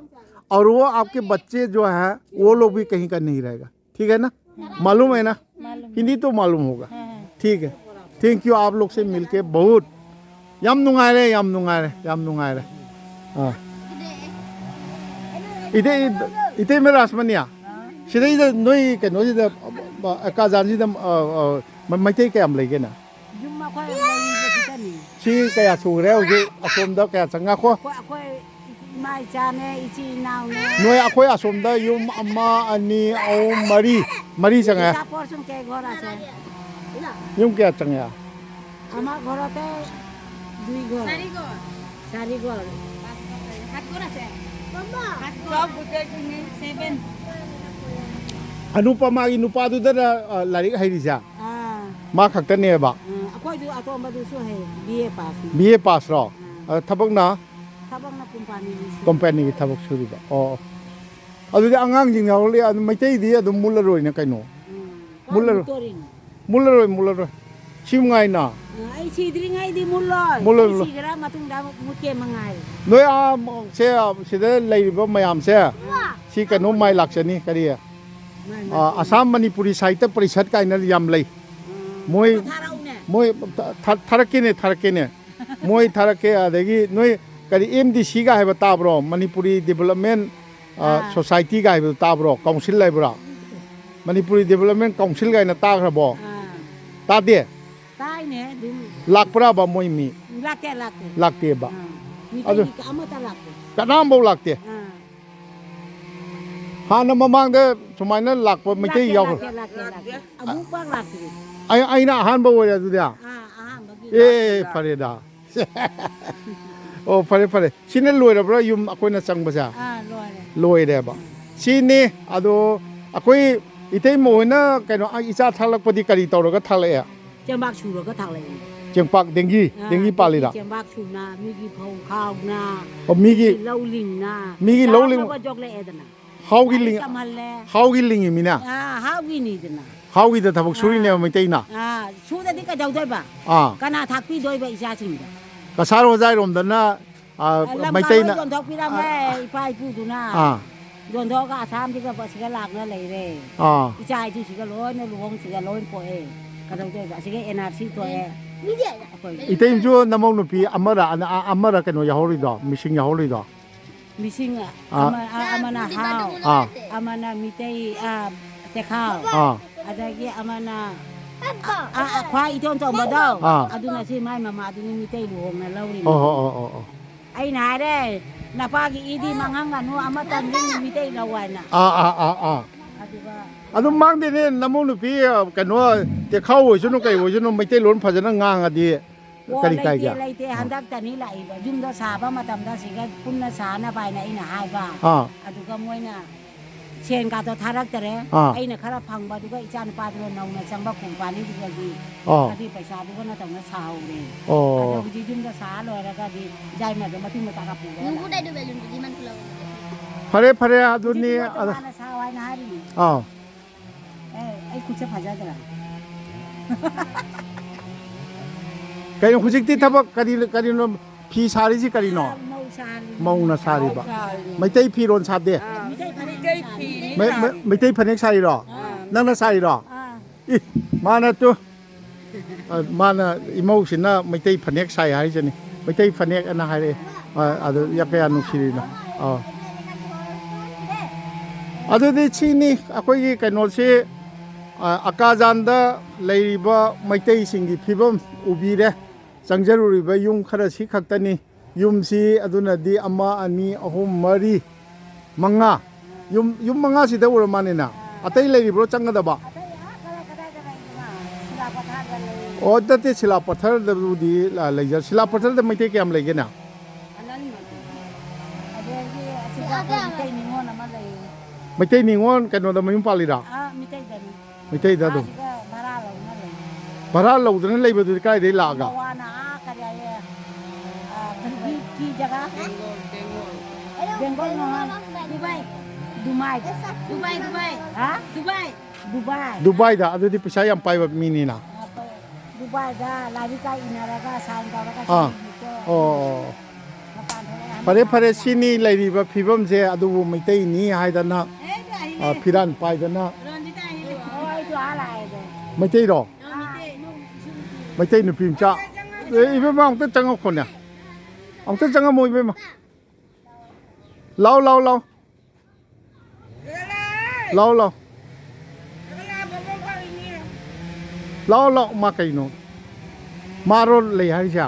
और वो आपके बच्चे जो है वो लोग भी कहीं का नहीं रहेगा ठीक है ना मालूम है ना हिंदी तो मालूम होगा ठीक है थैंक यू आप लोग से मिलके बहुत यम नुंगारे हाँ इते मेरा आसमानिया सिदई नोई के नोई AKAJAN ที่มันไม่ใช่แกมเลยกันนะ Yung makoy lagi kita ni. ชี้แกสูแล้วที่อาสมเดาแกสังกัดข้อ Ako'y mai chane ichi naw ne. หน่วยอาคอยอาสมเดายุมอามาอันนี้เอามารีจังไง Sa portion kay gora se. ยุมแกจังไง Ama gora te dui gor. Sarigo. Sari gor. Hat ko na siya. Mama. Hat ko. Sab butek ni 7. อนุปมาอินุปาตุเดระลาริกให้ดิจ้า Ah. มาขักตันเนี่ยบะ Ako'y du ato ba du so he BA pass. บีเอปัสรอทับกนะ Tabang na kumpanya ni. คอมพานีทับกสุริบะอ๋ออะดูดิอ่างจริงๆเราเลยไม่ใช่ดีอะดูมุลละรวยเนี่ยกันโน Mula ro. Motoring. มุลละรวยชิมไงน่ะ Ay sidri ngay di muloy. Muloy. Sigira matong da mutke mangay. หน่วยเสียสิได้เลยบ่มายามเสียชีกันโนไม่หลักชนิดกันดีอาสามมณีปุริไซต์ปริชัดกันนั่นยำเลยมวย Taraw ne. มวยทารักเนี่ยมวยทารักอะไรกี้หน่วยกันเอ็มดีซีก็ให้บตาบรอมณีปุรีเดเวล็อปเมนต์โซซายตี้ก็ให้บตาบรอคอนซิลเลยบรอมณีปุรีเดเวล็อปเมนต์คอนซิลก็ให้นาตาครับบอตาเดีย Tai ne du. หลักปราบมวยมี Lake. หลักเตียบะ Mi tayo ka amo talak. กันน้ำบ่หลักเตียหาน้ำมังเด้อสมัยนั้นหลักไม่ใช่ยาว Lake. Abu pang laki. ไอ้น่ะหันบ่ว่าดูเดีย Bagi. เอ๊พาเรดาโอ้พาเรชินรวยแล้วเพราะยุมอคอยน่ะสังภาษา Loy. รวยได้บ่ชินนี่อะโดอคอยอีเตโมนะกันเนาะอีซาทักลักปฏิกริตอรก็ทักเลยอ่ะ Jambak churo ka thak lai. เจียงปักเดงกีปาลีล่ะ Jambak chu na, mi gi phau khao na. บ่มีกี่ Lâu ling na. Mi gi lâu ling. Ba jok le edna. เฮากิลิง Kamal le. เฮากิลิงมีน่ะ How gi ni dna. เฮากิแต่ทับสุริเนี่ยไม่ใช่น่ะ Chu da di ka jaw doi ba. อ่า Kana thak pi doi ba isa ching da. ก็สารวใจรวมดันน่ะไม่ใช่น่ะ Don thok pi da me pai pu du na. อ่า Don thok ka Assam di ka ba siga lak na lai re. อ่า Ichai chu siga loi na luong siga loi po e. Ka jaw doi ba siga NRC to e. อีเตมจูน้ำมันนุปีอเมริกาอเมริกาโนยาฮอลิดอมิชิงยาฮอลิดอ Missing amana how. อ่า Amana mitay te khao. อ่า Adagi amana kwa iton to ba daw. Aduna si mai mama aduni mitay luong na lawrin. โอ้โอ้ Ay na re. Napagi idi manghang ano amatan din mitay lawan na. อ่า Adiba. อันนั้นมังเดเนี่ยน้ำมันนุปีกันว่าจะเข้าหัวชนกไก่หัวชนไม่ใช่ล้นภาชนะงางอะดีกันไก่จ้ะ Lay te handak tani lai ba. Jum da sa ba matam da siga punna sa na bai na ina hai ba. อ่า Aduga moy na. Chen ka to tharak tere. Ay na khara phang ba duga ichan pa do naw na chang ba khung pa ni duga gi. อ๋อ Adi paisa duga na tang na sao le. อ๋อ Ado ji jum da sa lo ra ga di jai ma do ma tin ma ta ka pu. Nunggu dai do belum di man pulau. พระเรอาดุนี Ada sa wa na hari. อ๋อ Ay kucha phaja dara. ไก่ขุจิกที่ทับกันโนพีชาริจิกันโน Mau sa. มองนาซาริบะไม่ใช่พีโรนชาเด Mi dai pa ni. Kay pi ni. ไม่ใช่พันเอกชาริหรอนั่นนาซาริหรอมานะตัวมานะอิโมชินะไม่ใช่พันเอกชายหายจันี่ไม่ใช่พันเอกอันนั้นหายเลยอะดูยักษ์ยานุชิรินะอ๋ออะดูดิชินี่อะคุยกันโนชิอากาจันดาเลยบ่ไม่ใช่สิ่งที่พิบมอุบีเร่สังเจรุริบยุงขราชิขักตันนี่ยุมซีอดุนาดีอามาอันนี้อหุมมารีมังงายุมมังงาสิเดอุรมานี่นะอะเตยเลยริบรจังกะดะบะ Sila pa tha ga le. โอ้ตัดที่ศิลาปัทธร์เดบุดีเลยจะศิลาปัทธร์เดไม่ใช่แกมเลยกันนะ Anan ma. Adagi sila pa mitay ni mo na ma le. ไม่ใช่นิ่งวันกันโนดไม่ยุ่งปาลีระ Mitay dan. ไม่ใช่ดาดู Siga maralaw na le. บาราเราตอนนั้นเลยไปดูใกล้ได้ลากะ Bawana kaya ki jaga. Benggol no. Dubai. Dumai. Dubai. Ha? Dubai. Dubai. ดูไบดาดูที่พิชัยยังไปแบบมีนี่นะ Dubai ga lari ka inara ga sain ka ga. โอ้พระเรชินีเลยริบพิบมเจอดูไม่ใช่นี่ให้ดันนะพิรันไปดันนะ Rondita hili. Oh itu ala itu. ไม่ใช่หรอ Mite. ไม่ใช่หนูพิมพ์จ้าอีเบมาองเต้จังเอาคนเนี่ยองเต้จังเอามวยเบมาเล่า Gala. เล่า Gala ba ba lao lao ma kai no maro le hai ja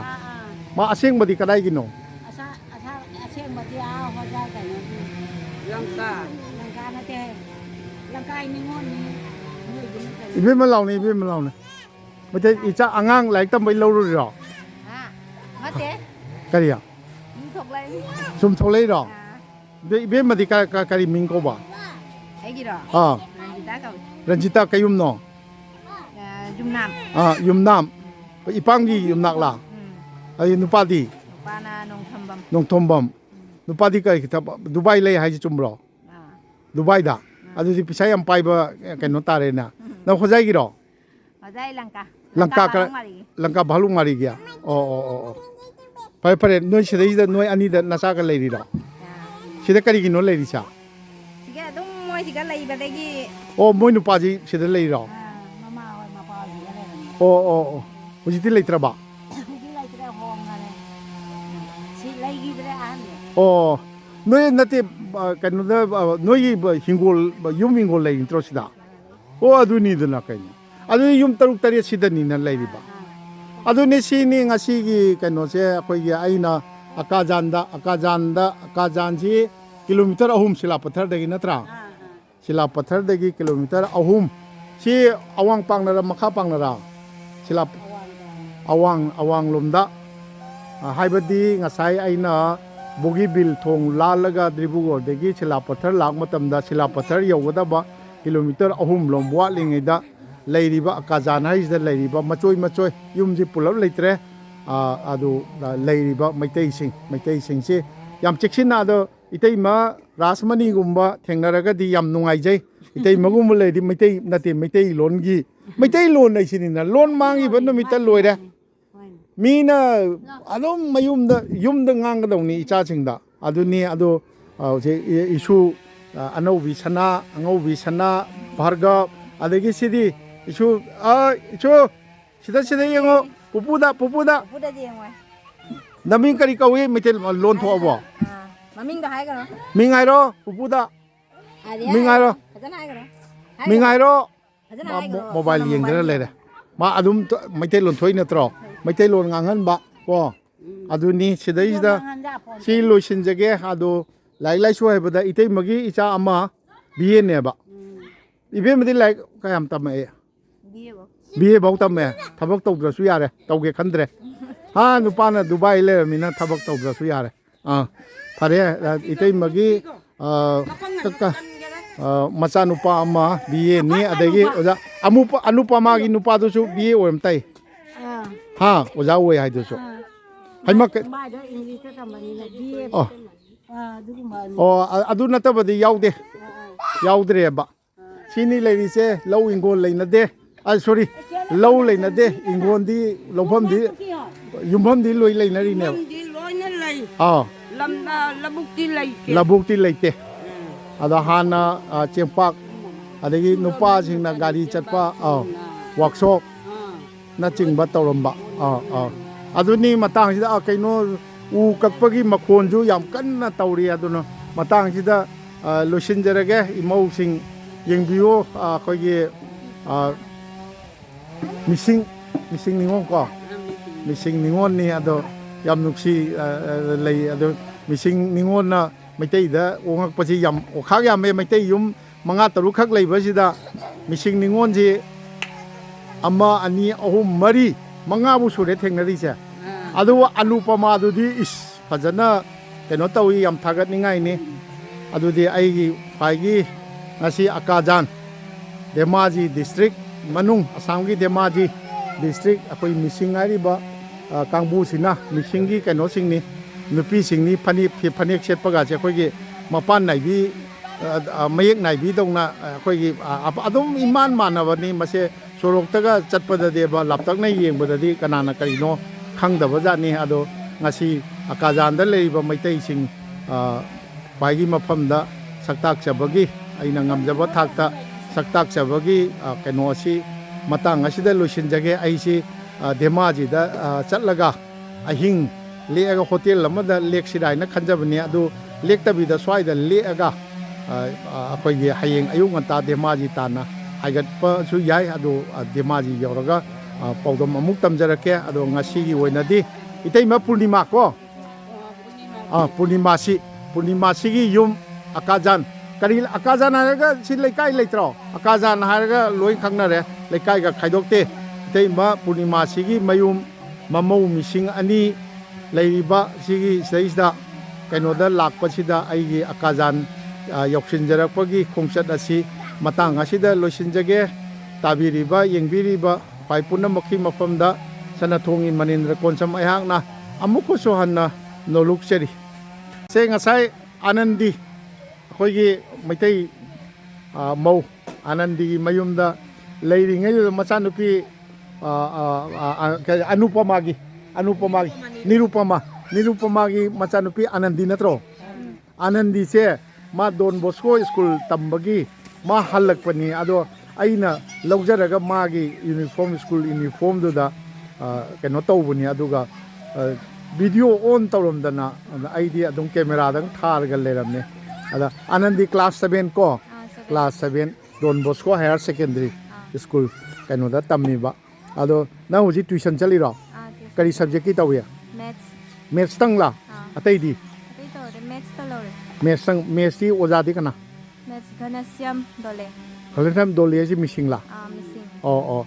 ma aseng badi kadai gi no asa aseng badi a ho ja kai no Langka na te langka ni ngon ni ibe ma lao ni ibe ma lao ni ma te icha angang lai tam bai lo ro ro mate kari ya thok lai sum tholei ro de ibe ma di ka kari ming ko ba Eigi ro kita kau Ranjita kayum no jum nam yum nam ipang gi yum nak la ai nupa di pana nong thombam nupa di kai kita Dubai le hai chum ro Dubai da adu di pisai am pai ba kai no tare na na khojai gi ro Khojai Lanka bhalung mari gya o pai pare noi sidai da noi ani da nasa ka le ri ro sida kari gi no le ri sa siga dum moi siga lai ba dagi o moi nupa ji sida le ri ro mama oi ma pa ji ale o hujiti le tra ba hujiti lai tra hong ale si lai gi tra an oh noi nate kanu da noi hingol yum hingol lai intro sida o adu ni da na kai adu yum taruk tari sida ni na lai ba adu ne si ni ngasi gi kanu se akoi gi aina akajaan ji kilometer ahum sila pathar dagi natra sila pathar dagi kilometer ahum si awang pangnara makha pangnara sila awang lomda haibadi ngasai aina bogi bil thong lalaga Dribugor degi sila pathar lak matamda sila pathar yawada kilometer ahum lom wa lingida leiriba AKAJAN haisda leiriba machoi yumji pulap leitre adu leiriba maitai sing se yam cheksina do itei ma rasmani gumba thengnaraga di yam nungai jai itei magum le di maitai nate maitai lon gi maitai lon nei sinina lon mangi ban mi ta loire mina adom mayumda yumda ngang dawni icha singda aduni adu je isu anobi sana bharga adagi sidi isu sida yengo pupuda puda ji ngoi naming kari kawi mitel lon tho abo maming da hai ka ro mingai ro pupuda mingai ro ajana hai ka ro mingai ro ajana hai ka ro mobile yeng dara le ma adum mitel lon thoi na tro mitel lon ngangan ba ko aduni sidai da si loisin jage adu lai so hebada itei magi icha ama biye ne ba ibe medi lai kayam tam e biye bau tam me thabak tawdra su yare tawge khandre ha nupana Dubai le mina thabak tawdra su yare phare itei magi macha nupa ama biye ni adagi oja anupama gi nupa du su biye oram tai ha oja we hai du su haima ma do English ta mani na bi adu natabadi yaudre ba sini leiri se low ingol leina de sorry low leina de ingol di lobam di yumbam di loi leina ri ne labuk ti leite ada hana chempak adagi nupa singna gari chatpa workshop na chingba tawramba aduni matang sida kaino u kakpagi makhon ju yam kanna tawri aduna matang sida losinjarage imau sing yengbiyo kogi missing ningon ko missing ningon ni ado yam nuksi lei ado missing ningon na maitai da ongak pasi yam okhag yam maitai yum manga taruk khak lei basida missing ningon ji ama ani ahum mari manga bu sure thengnari se adu anupama du di is fajana keno tawi yam thagat ningai ni adu di aigi paigi ngasi AKAJAN Dhemai district manung Assam gi Dhemai district akoi missing ariba kangbu sina missing gi keno singni nupi singni phanek setpaga je khoi gi mapan nai bi mayek nai bi dongna khoi gi adum iman manawani mase sorok taga chatpada deba laptak na yengbada di kanana karino khangdaba jani ado ngasi AKAJAN da leiba maitai sing paigi mafamda saktak chabagi aina ngamjaba thakta saktak chabagi keno si matang asida losinjage aisi Dhemai da chatlaga ahing leaga hotel lamada lek sidai na khanjabani adu lektabi da swai da leaga akoi gi hayeng ayung anta Dhemai tana ꯍꯥꯏꯒꯠꯄꯁꯨ ꯌꯥꯏ ꯑꯗꯣ ꯙꯦꯃꯥꯖꯤ ꯌꯧꯔꯒ ꯄꯥꯎꯗꯝ ꯑꯃꯨꯛ ꯇꯝꯖꯔꯛꯀꯦ ꯑꯗꯣ ꯉꯁꯤꯒꯤ ꯑꯣꯏꯅꯗꯤ ꯏꯇꯩꯃ ꯄꯨꯔꯅꯤꯃꯥ ꯀꯣ ꯄꯨꯔꯅꯤꯃꯥꯁꯤꯒꯤ ꯌꯨꯝ ꯑꯀꯥꯖꯥꯟ ꯀꯔꯤ ꯑꯀꯥꯖꯥꯟ ꯍꯥꯏꯔꯒ ꯁꯤ ꯂꯩꯀꯥꯏ ꯂꯩꯇ꯭ꯔꯣ ꯑꯀꯥꯖꯥꯟ ꯍꯥꯏꯔꯒ ꯂꯣꯏ ꯈꯪꯅꯔꯦ ꯂꯩꯀꯥꯏꯒ ꯈꯥꯏꯗꯣꯛꯇꯦ ꯏꯇꯩꯃ ꯄꯨꯔꯅꯤꯃꯥꯁꯤꯒꯤ ꯃꯌꯨꯝ ꯃꯃꯧ ꯃꯤꯁꯤꯡ ꯑꯅꯤ ꯂꯩꯔꯤꯕ ꯁꯤꯒꯤ ꯁꯤꯗꯩꯁꯤꯗ ꯀꯩꯅꯣꯗ ꯂꯥꯛꯄꯁꯤꯗ ꯑꯩꯒꯤ ꯑꯀꯥꯖꯥꯟ ꯌꯧꯁꯤꯟꯖꯔꯛꯄꯒꯤ ꯈꯣꯡꯆꯠ ꯑꯁꯤ ꯃꯇꯥꯡ ꯑꯁꯤꯗ ꯂꯣꯏꯁꯤꯟꯖꯒꯦ ꯇꯥꯕꯤꯔꯤꯕ ꯌꯦꯡꯕꯤꯔꯤꯕ ꯈ꯭ꯋꯥꯏ ꯄꯨꯝꯅꯃꯛꯀꯤ ꯃꯐꯝꯗ ꯁꯅꯥꯊꯣꯡꯒꯤ ꯃꯅꯤꯟꯗ꯭ꯔ ꯀꯣꯟꯁꯝ ꯑꯩꯍꯥꯛꯅ ꯑꯃꯨꯛꯀꯁꯨ ꯍꯟꯅ ꯅꯣꯂꯨꯛꯆꯔꯤ ꯁꯦ ꯉꯁꯥꯏ ꯑꯅꯟꯗꯤ ꯑꯩꯈꯣꯏꯒꯤ ꯃꯩꯇꯩ ꯃꯧ ꯑꯅꯟꯗꯤꯒꯤ ꯃꯌꯨꯝꯗ ꯂꯩꯔꯤꯉꯩꯗꯨꯗ ꯃꯆꯥꯅꯨꯄꯤ ꯅꯤꯔꯨꯄꯃꯥꯒꯤ ꯃꯆꯥꯅꯨꯄꯤ ꯑꯅꯟꯗꯤ ꯅꯠꯇ꯭ꯔꯣ ꯑꯅꯟꯗꯤꯁꯦ ꯃꯥ ꯗꯣꯟ ꯕꯣꯁꯀꯣ ꯁ꯭ꯀꯨꯜ ꯇꯝꯕꯒꯤ ꯃꯥ ꯍꯜꯂꯛꯄꯅꯤ ꯑꯗꯣ ꯑꯩꯅ ꯂꯧꯖꯔꯒ ꯃꯥꯒꯤ ꯌꯨꯅꯤꯐꯣꯔꯝ ꯁ꯭ꯀꯨꯜ ꯌꯨꯅꯤꯐꯣꯔꯝꯗꯨꯗ ꯀꯩꯅꯣ ꯇꯧꯕꯅꯤ ꯑꯗꯨꯒ ꯚꯤꯗꯤꯑꯣ ꯑꯣꯟ ꯇꯧꯔꯝꯗꯅ ꯑꯩꯗꯤ ꯑꯗꯨꯝ ꯀꯦꯃꯦꯔꯥꯗꯪ ꯊꯥꯔꯒ ꯂꯩꯔꯝꯃꯦ ꯑꯗ ꯑꯅꯟꯗꯤ ꯀ꯭ꯂꯥꯁ 7 ꯀꯣ ꯀ꯭ꯂꯥꯁ 7 ꯗꯣꯟ ꯕꯣꯁꯀꯣ ꯍꯥꯌꯔ ꯁꯦꯀꯦꯟꯗꯔꯤ ꯁ꯭ꯀꯨꯜ ꯀꯩꯅꯣꯗ ꯇꯝꯃꯤꯕ ꯑꯗꯣ ꯅꯪ ꯍꯧꯖꯤꯛ ꯇ꯭ꯌꯨꯁꯟ ꯆꯠꯂꯤꯔꯣ ꯀꯔꯤ ꯁꯕꯖꯦꯛꯀꯤ ꯇꯧꯏ ꯃꯦꯠꯁꯇꯪꯂ ꯑꯇꯩꯗꯤ ꯃꯦꯠꯁꯇꯤ ꯑꯣꯖꯥꯗꯤ ꯀꯅꯥ ꯘꯅꯁ꯭ꯌꯥꯝ ꯗꯣꯂꯦ ꯍꯥꯏꯁꯤ ꯃꯤꯁꯤꯡꯂꯥ ꯑꯣ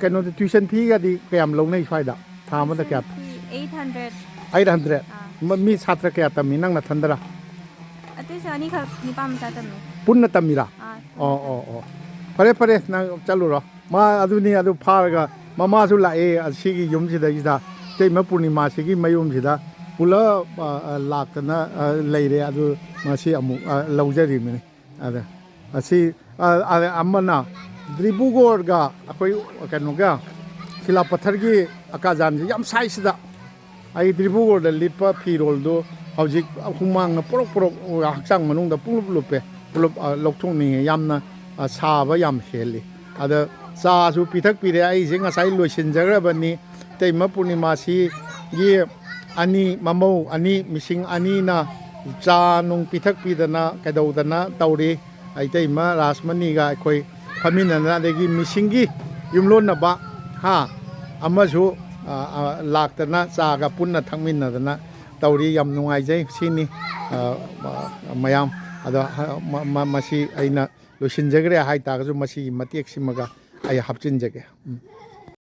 ꯀꯩꯅꯣꯗꯤ ꯇ꯭ꯌꯨꯁꯟ ꯐꯤꯒꯗꯤ ꯀꯌꯥꯝ ꯂꯧꯅꯩ ꯁ꯭ꯋꯥꯏꯗ ꯊꯥ ꯑꯃꯗ ꯀꯌꯥ 800 ꯃꯤ ꯁꯥꯇ꯭ꯔ ꯀꯌꯥ ꯇꯝꯃꯤ ꯅꯪ ꯅꯊꯟꯗꯔꯥ ꯄꯨꯟꯅ ꯇꯝꯃꯤꯔꯥ ꯑꯣ ꯐꯔꯦ ꯅꯪ ꯆꯠꯂꯨꯔꯣ ꯃꯥ ꯑꯗꯨꯅꯤ ꯑꯗꯨ ꯐꯥꯔꯒ ꯃꯃꯥꯁꯨ ꯂꯥꯛꯑꯦ ꯑꯁꯤꯒꯤ ꯌꯨꯝꯁꯤꯗꯩꯁꯤꯗ ꯏꯇꯩꯃ ꯄꯨꯔꯅꯤꯃꯥꯁꯤꯒꯤ ꯃꯌꯨꯝꯁꯤꯗ ꯄꯨꯂꯞ ꯂꯥꯛꯇꯅ ꯂꯩꯔꯦ ꯑꯗꯨ ꯃꯁꯤ ꯑꯃꯨꯛ ꯂꯧꯖꯔꯤꯕꯅꯤ ꯑꯗ ꯑꯁꯤ ꯑꯃꯅ ꯗ꯭ꯔꯤꯕꯨꯒꯣꯔꯒ ꯑꯩꯈꯣꯏ ꯀꯩꯅꯣꯒ ꯁꯤꯂꯥꯄꯊꯔꯒꯤ ꯑꯀꯥꯖꯥꯟꯁꯤ ꯌꯥꯝ ꯁꯥꯏꯁꯤꯗ ꯑꯩ ꯗ꯭ꯔꯤꯕꯨꯒꯣꯔꯗ ꯂꯤꯠꯄ ꯐꯤꯔꯣꯜꯗꯨ ꯍꯧꯖꯤꯛ ꯍꯨꯃꯥꯡꯅ ꯄꯣꯔok ꯍꯛꯆꯥꯡ ꯃꯅꯨꯡꯗ ꯄꯨꯂꯞ ꯂꯨꯞꯄꯦ ꯄꯨꯂꯞ ꯂꯧꯊꯣꯛꯅꯤꯡꯉꯦ ꯌꯥꯝꯅ ꯁꯥꯕ ꯌꯥꯝ ꯍꯦꯜꯂꯤ ꯑꯗ ꯆꯥꯁꯨ ꯄꯤꯊꯛꯄꯤꯔꯦ ꯑꯩꯁꯦ ꯉꯁꯥꯏ ꯂꯣꯏꯁꯤꯟꯖꯈ꯭ꯔꯕꯅꯤ ꯏꯇꯩꯃ ꯄꯨꯔꯅꯤꯃꯥꯁꯤꯒꯤ ꯃꯃꯧ ꯑꯅꯤ ꯃꯤꯁꯤꯡ ꯑꯅꯤꯅ ꯆꯥ ꯅꯨꯡ ꯄꯤꯊꯛꯄꯤꯗꯅ ꯀꯩꯗꯧꯗꯅ ꯇꯧꯔꯤ ꯏꯇꯩꯃ ꯔꯥꯁꯃꯅꯤꯒ ꯑꯩꯈꯣꯏ ꯐꯝꯃꯤꯟꯅꯗꯅ ꯑꯗꯒꯤ ꯃꯤꯁꯤꯡꯒꯤ ꯌꯨꯝꯂꯣꯟꯅꯕ ꯑꯃꯁꯨ ꯂꯥꯛꯇꯅ ꯆꯥꯒ ꯄꯨꯟꯅ ꯊꯛꯃꯤꯟꯅꯗꯅ ꯇꯧꯔꯤ ꯌꯥꯝ ꯅꯨꯡꯉꯥꯏꯖꯩ ꯁꯤꯅꯤ ꯃꯌꯥꯝ ꯑꯗꯣ ꯃꯁꯤ ꯑꯩꯅ ꯂꯣꯏꯁꯤꯟꯖꯈ꯭ꯔꯦ ꯍꯥꯏꯇꯥꯔꯒꯁꯨ ꯃꯁꯤꯒꯤ ꯃꯇꯦꯛꯁꯤꯃꯒ ꯑꯩ ꯍꯥꯞꯆꯤꯟꯖꯒꯦ